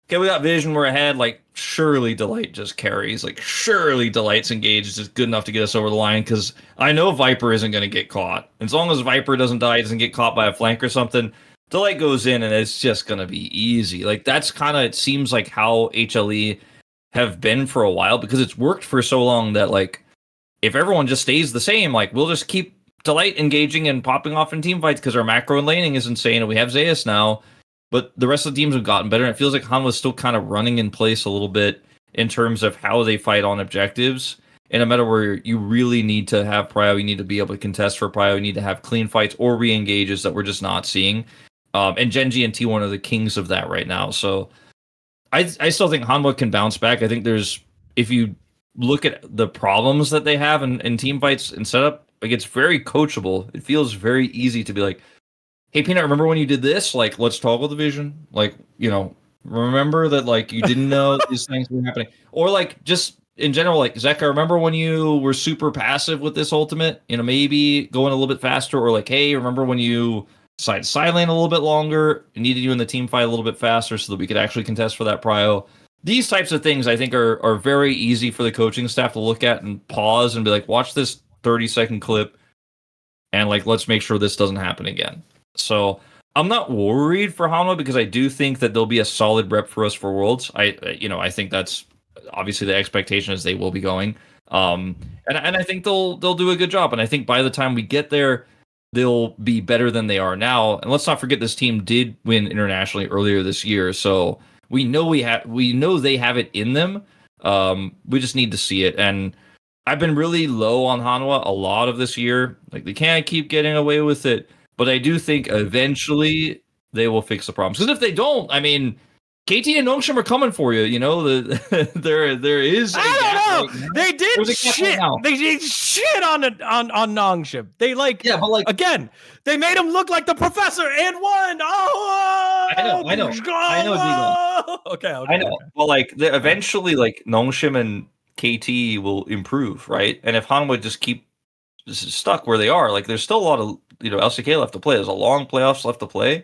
okay, we got vision, we're ahead. Like, surely Delight just carries. Like, surely Delight's engaged is just good enough to get us over the line because I know Viper isn't going to get caught. As long as Viper doesn't die, doesn't get caught by a flank or something, Delight goes in and it's just going to be easy. Like, that's kind of, it seems like how HLE have been for a while because it's worked for so long that, like, if everyone just stays the same, like, we'll just keep Delight engaging and popping off in team fights because our macro and laning is insane and we have Zeus now. But the rest of the teams have gotten better, and it feels like Hanwha's still kind of running in place a little bit in terms of how they fight on objectives. In a meta where you really need to have prio, you need to be able to contest for prio, you need to have clean fights or re-engages that we're just not seeing. And GenG and T1 are the kings of that right now. So I still think Hanwha can bounce back. I think there's, if you look at the problems that they have in team fights and setup, like it's very coachable. It feels very easy to be like, hey, Peanut, remember when you did this? Like, let's toggle the vision. Like, you know, remember that, like, you didn't know these things were happening. Or, like, just in general, like, Zeka, remember when you were super passive with this ultimate? You know, maybe going a little bit faster. Or, like, hey, remember when you decided to side lane a little bit longer? Needed you in the team fight a little bit faster so that we could actually contest for that prio. These types of things, I think, are very easy for the coaching staff to look at and pause and be like, watch this 30-second clip. And, like, let's make sure this doesn't happen again. So I'm not worried for Hanwha because I do think that there'll be a solid rep for us for Worlds. I think that's obviously the expectation is they will be going. And I think they'll do a good job. And I think by the time we get there, they'll be better than they are now. And let's not forget this team did win internationally earlier this year, so we know they have it in them. We just need to see it. And I've been really low on Hanwha a lot of this year. Like they can't keep getting away with it. But I do think eventually they will fix the problems. Because if they don't, I mean, KT and Nongshim are coming for you. You know, there is. I don't know. Right, they did shit. Right, they did shit on Nongshim. They but again, they made him look like the professor and won. Oh, I know. Okay, I know. Okay. Well, like eventually, like Nongshim and KT will improve, right? And if Hanwha just keep stuck where they are, like there's still a lot of LCK left to play. There's a long playoffs left to play.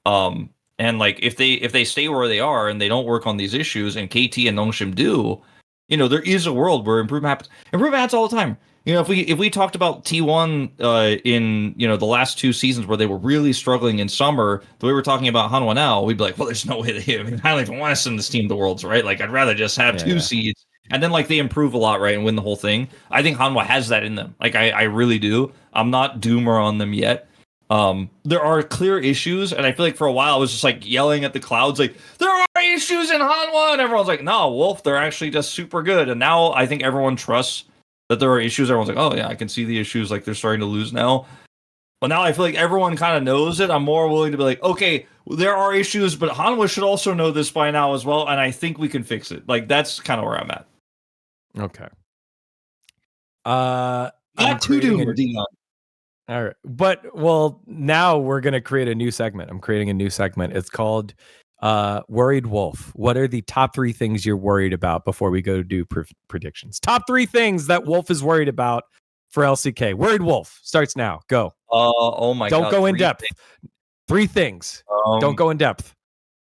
And like if they stay where they are and they don't work on these issues, and KT and Nongshim do, there is a world where improvement happens. Improvement happens all the time. If we talked about T1 in the last 2 seasons where they were really struggling in summer, the way we're talking about Hanwha now, we'd be like, well, there's no way I don't even want to send this team to Worlds, right? Like I'd rather just have 2 seeds. And then, like, they improve a lot, right, and win the whole thing. I think Hanwha has that in them. Like, I really do. I'm not doomer on them yet. There are clear issues, and I feel like for a while I was just, like, yelling at the clouds, like, there are issues in Hanwha! And everyone's like, no, Wolf, they're actually just super good. And now I think everyone trusts that there are issues. Everyone's like, oh, yeah, I can see the issues. Like, they're starting to lose now. But now I feel like everyone kind of knows it. I'm more willing to be like, okay, there are issues, but Hanwha should also know this by now as well, and I think we can fix it. Like, that's kind of where I'm at. Okay. Not too doomer. All right. But now we're gonna create a new segment. I'm creating a new segment. It's called Worried Wolf. What are the top 3 things you're worried about before we go do predictions? Top 3 things that Wolf is worried about for LCK. Worried Wolf starts now. Go. Oh my God. Don't go in depth. 3 things. Don't go in depth.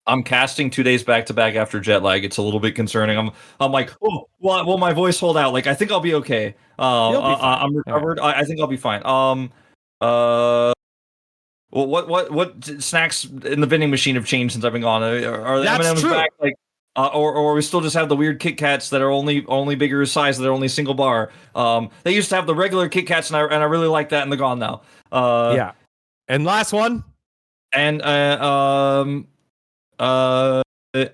I'm casting 2 days back to back after jet lag. It's a little bit concerning. I'm like, oh, well, will my voice hold out? Like, I think I'll be okay. I'm recovered. Yeah. I think I'll be fine. Well, what snacks in the vending machine have changed since I've been gone? Are the M&Ms back? Like, or we still just have the weird Kit Kats that are only bigger size. They're only single bar. They used to have the regular Kit Kats, and I really like that, and they're gone now. Yeah. And last one. And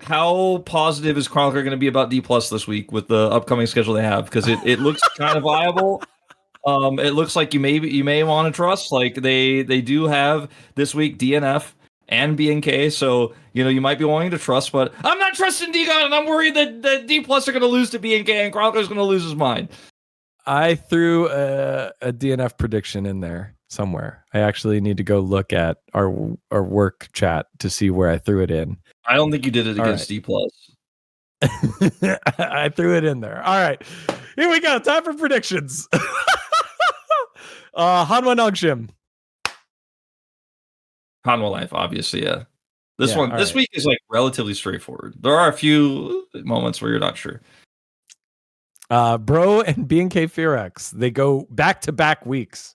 how positive is Chronicler going to be about D+ this week with the upcoming schedule they have? Because it looks kind of viable. It looks like you may want to trust. Like they do have this week DNF and BNK, so you might be wanting to trust. But I'm not trusting dGon, and I'm worried that D+ are going to lose to BNK, and Chronicler's going to lose his mind. I threw a DNF prediction in there. somewhere. I actually need to go look at our work chat to see where I threw it in. I don't think you did it All against right. D+. I threw it in there. All right. Here we go. Time for predictions. Hanwha Nongshim. Hanwha Life, obviously, yeah. This right. week is like relatively straightforward. There are a few moments where you're not sure. Bro and BNK Fearex. They go back-to-back weeks.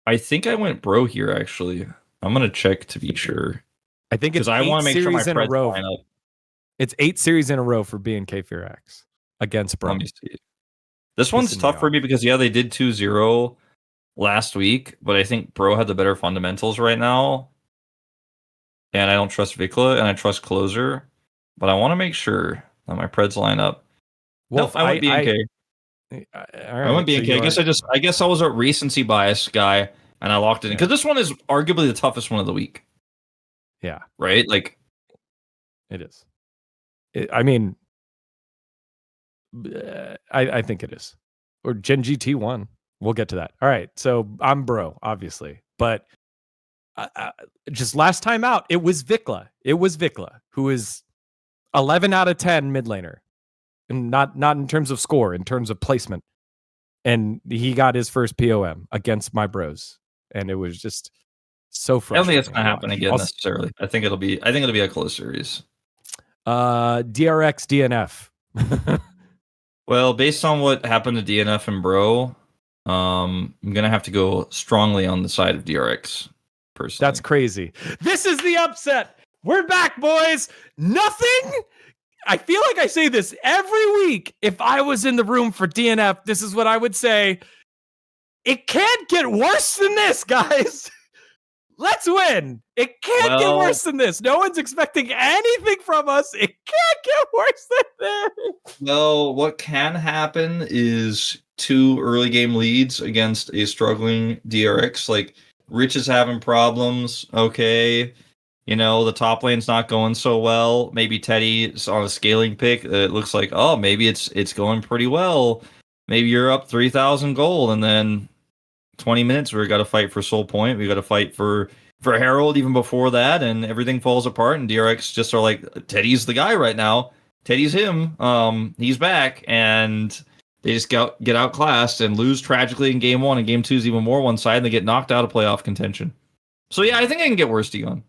I think I went Bro here, actually. I'm going to check to be sure. I think it's because I want to make sure my in a Preds row. line up. It's 8 series in a row for BNK Fearex against Bro. Let me see. This one's tough for me because, yeah, they did 2-0 last week, but I think Bro had the better fundamentals right now. And I don't trust Vikla, and I trust Closer. But I want to make sure that my Preds line up. Well, nope, I went BNK. I went BNK. So I guess I was a recency bias guy, and I locked it in. Because this one is arguably the toughest one of the week. Yeah. Right? Like, it is. I mean, I think it is. Or GenG T1. We'll get to that. All right. So I'm Bro, obviously. But just last time out, it was Vikla. It was Vikla, who is 11 out of 10 mid laner. And not in terms of score, in terms of placement. And he got his first POM against my Bros. And it was just so frustrating. I don't think it's going to happen again necessarily. I think it'll be a close series. DRX DNF. Well, based on what happened to DNF and Bro, I'm gonna have to go strongly on the side of DRX. Personally, that's crazy. This is the upset. We're back, boys. Nothing. I feel like I say this every week. If I was in the room for DNF, this is what I would say. It can't get worse than this, guys. Let's win. It can't get worse than this. No one's expecting anything from us. It can't get worse than this. Well, what can happen is 2 early game leads against a struggling DRX. Like, Rich is having problems. Okay. You know, the top lane's not going so well. Maybe Teddy's on a scaling pick. It looks like, oh, maybe it's going pretty well. Maybe you're up 3,000 gold, and then 20 minutes we got to fight for Soul Point. We got to fight for Herald even before that, and everything falls apart. And DRX just are like, Teddy's the guy right now. Teddy's him. He's back, and they just get outclassed and lose tragically in game 1, and game 2 is even more one side, and they get knocked out of playoff contention. So yeah, I think I can get worse, dGon.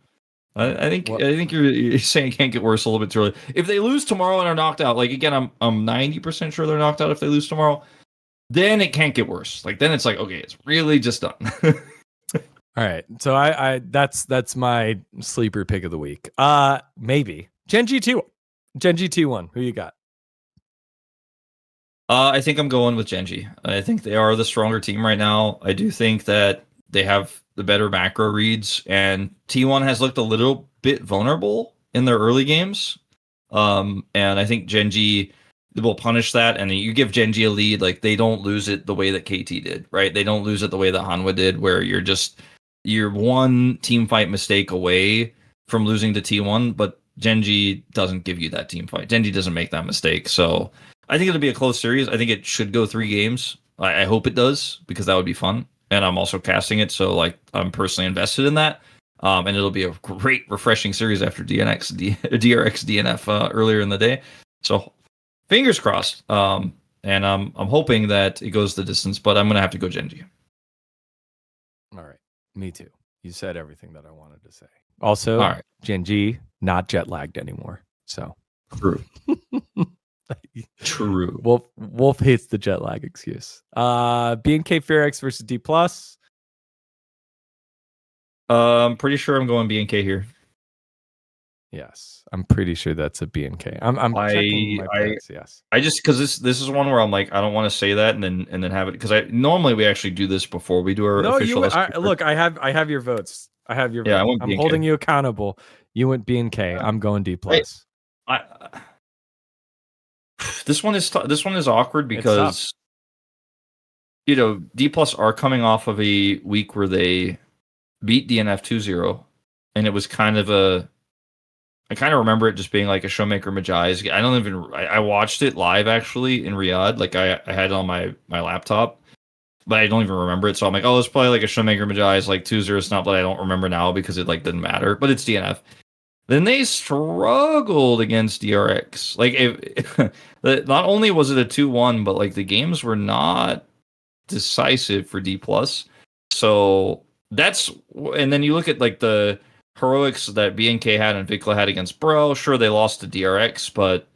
I think you're saying it can't get worse a little bit too early. If they lose tomorrow and are knocked out, like again, I'm 90% sure they're knocked out if they lose tomorrow. Then it can't get worse. Like then it's like, okay, it's really just done. All right. So I that's my sleeper pick of the week. Maybe GenG T1. Who you got? I think I'm going with GenG. I think they are the stronger team right now. I do think that they have the better macro reads, and T1 has looked a little bit vulnerable in their early games. And I think GenG will punish that, and you give GenG a lead, like they don't lose it the way that KT did, right? They don't lose it the way that Hanwha did, where you're one team fight mistake away from losing to T1, but GenG doesn't give you that team fight. GenG doesn't make that mistake. So I think it'll be a close series. I think it should go 3 games. I hope it does, because that would be fun. And I'm also casting it, so like I'm personally invested in that. And it'll be a great, refreshing series after DRX DNF earlier in the day. So fingers crossed. And I'm hoping that it goes the distance, but I'm gonna have to go GenG. All right, me too. You said everything that I wanted to say. Also, all right, GenG not jet lagged anymore. So true. True. Wolf hates the jet lag excuse. BNK Fearex versus D+. I'm pretty sure I'm going BNK here. Yes, I'm pretty sure that's a BNK. I'm checking my picks. Yes, I just because this is one where I'm like, I don't want to say that and then have it, because normally we actually do this before we do our official. Look, I have your votes. I have your votes. I went BNK. I'm holding you accountable. You went BNK. I'm going D+. This one is awkward because D+ are coming off of a week where they beat DNF 2-0, and it was I kind of remember it just being like a Showmaker Majai's. I watched it live actually in Riyadh. Like I had it on my laptop, but I don't even remember it. So I'm like, oh, it's probably like a Showmaker Magi's like 2-0 snap that I don't remember now because it like didn't matter. But it's DNF. Then they struggled against DRX. Like, not only was it a 2-1, but like the games were not decisive for D plus. So that's, and then you look at like the heroics that BNK had and Vikla had against Bro. Sure, they lost to DRX, but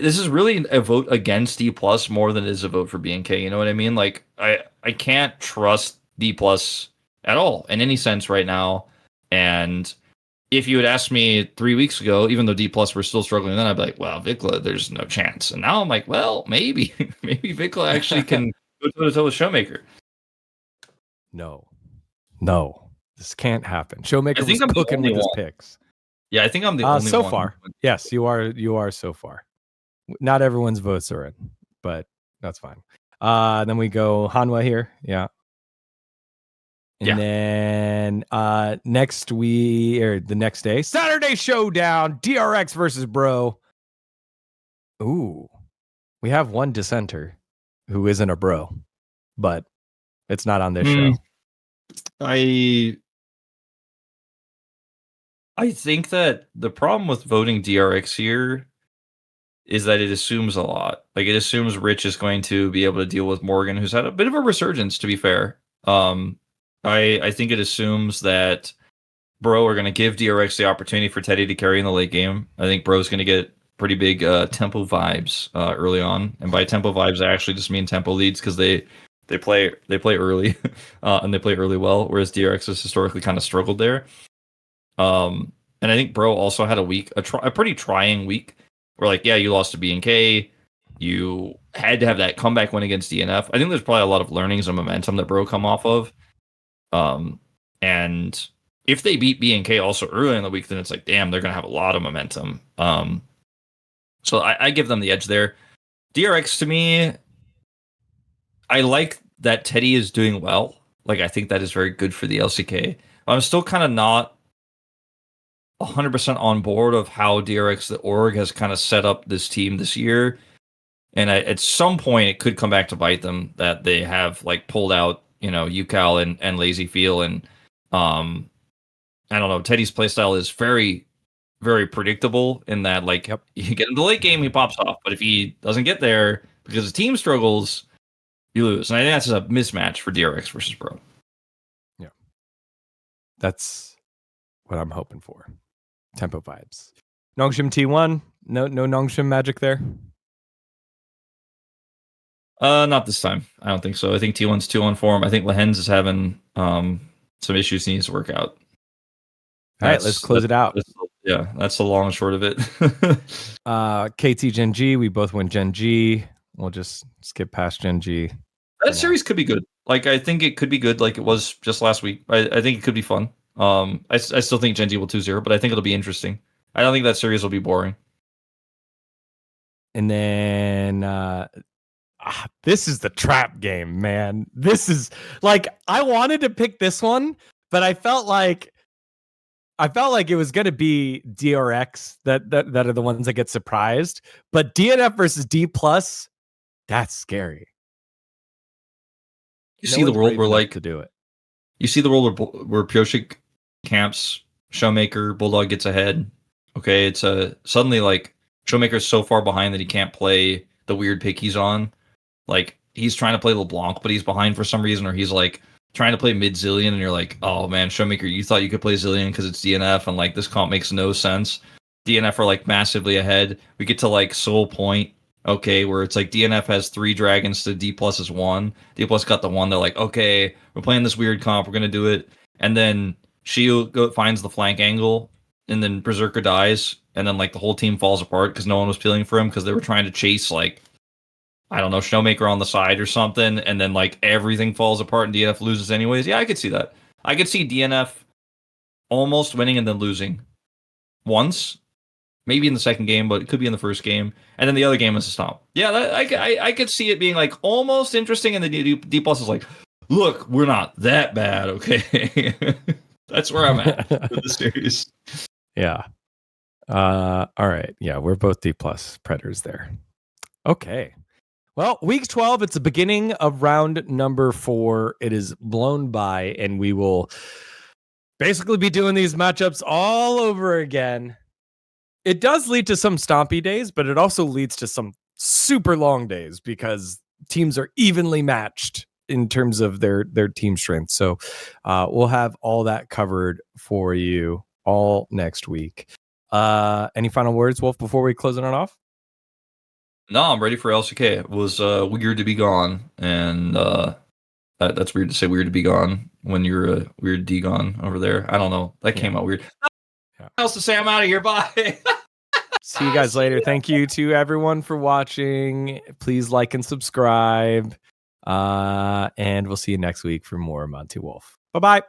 this is really a vote against D plus more than it is a vote for BNK. You know what I mean? Like, I can't trust D plus at all in any sense right now. And if you had asked me 3 weeks ago, even though D plus were still struggling, then I'd be like, well, Vikla, there's no chance. And now I'm like, well, maybe Vikla actually can go toe to toe with Showmaker. No, this can't happen. Showmaker was I'm cooking with his picks. Yeah, I think I'm the only so one. far. Yes, you are so far. Not everyone's votes are in, but that's fine. Then we go Hanwha here. Yeah. And then the next day, Saturday Showdown, DRX versus Bro. Ooh. We have one dissenter who isn't a bro, but it's not on this show. I think that the problem with voting DRX here is that it assumes a lot. Like, it assumes Rich is going to be able to deal with Morgan, who's had a bit of a resurgence, to be fair. I think it assumes that Bro are going to give DRX the opportunity for Teddy to carry in the late game. I think Bro's going to get pretty big tempo vibes early on. And by tempo vibes, I actually just mean tempo leads because they play early and they play early well, whereas DRX has historically kind of struggled there. And I think Bro also had a pretty trying week where, like, yeah, you lost to BNK. You had to have that comeback win against DNF. I think there's probably a lot of learnings and momentum that Bro come off of. And if they beat BNK also early in the week, then it's like, damn, they're going to have a lot of momentum. So I give them the edge there. DRX, to me, I like that Teddy is doing well. Like, I think that is very good for the LCK. I'm still kind of not 100% on board of how DRX, the org, has kind of set up this team this year. And at some point, it could come back to bite them that they have, like, pulled out, UCal and Lazy Feel. And I don't know, Teddy's playstyle is very, very predictable in that, like, you get in the late game, he pops off. But if he doesn't get there because his team struggles, you lose. And I think that's a mismatch for DRX versus Bro. Yeah. That's what I'm hoping for. Tempo vibes. Nongshim T1. No Nongshim magic there. Not this time. I don't think so. I think T1's 2-1 form. I think Lehens is having some issues he needs to work out. All right, let's close it out. That's the long and short of it. KT GenG, we both went GenG. We'll just skip past GenG. That series could be good. Like, I think it could be good like it was just last week. I think it could be fun. I still think GenG will 2-0, but I think it'll be interesting. I don't think that series will be boring. And then this is the trap game, man. This is, like, I wanted to pick this one, but I felt like it was going to be DRX that are the ones that get surprised. But DNF versus D+, that's scary. You see the world where, like, to do it. You see the world where Pioshik camps, Showmaker, Bulldog gets ahead. Okay, it's suddenly, like, Showmaker's so far behind that he can't play the weird pick he's on. Like, he's trying to play LeBlanc, but he's behind for some reason, or he's, like, trying to play mid Zillion, and you're like, oh man, Showmaker, you thought you could play Zillion because it's DNF, and, like, this comp makes no sense. DNF are, like, massively ahead. We get to, like, Soul Point, okay, where it's like DNF has 3 dragons to D+ is 1. D+ got the 1. They're like, okay, we're playing this weird comp, we're gonna do it. And then Shield finds the flank angle, and then Berserker dies, and then, like, the whole team falls apart because no one was peeling for him because they were trying to chase, like, I don't know, Showmaker on the side or something, and then, like, everything falls apart and DNF loses anyways. Yeah, I could see that. I could see DNF almost winning and then losing once, maybe in the second game, but it could be in the first game, and then the other game is a stomp. Yeah, I could see it being, like, almost interesting, and the D+ is like, look, we're not that bad, okay? That's where I'm at with the series. Yeah. All right. Yeah, we're both D+ predators there. Okay. Well, week 12, it's the beginning of round number 4. It is blown by, and we will basically be doing these matchups all over again. It does lead to some stompy days, but it also leads to some super long days because teams are evenly matched in terms of their team strength. So we'll have all that covered for you all next week. Any final words, Wolf, before we close it on off? No, I'm ready for LCK. It was weird to be gone, and that's weird to say weird to be gone when you're a weird dGon over there. I don't know. That came out weird. What else to say? I'm out of here. Bye. See you guys later. Thank you to everyone for watching. Please like and subscribe. And we'll see you next week for more Monte Wolf. Bye-bye.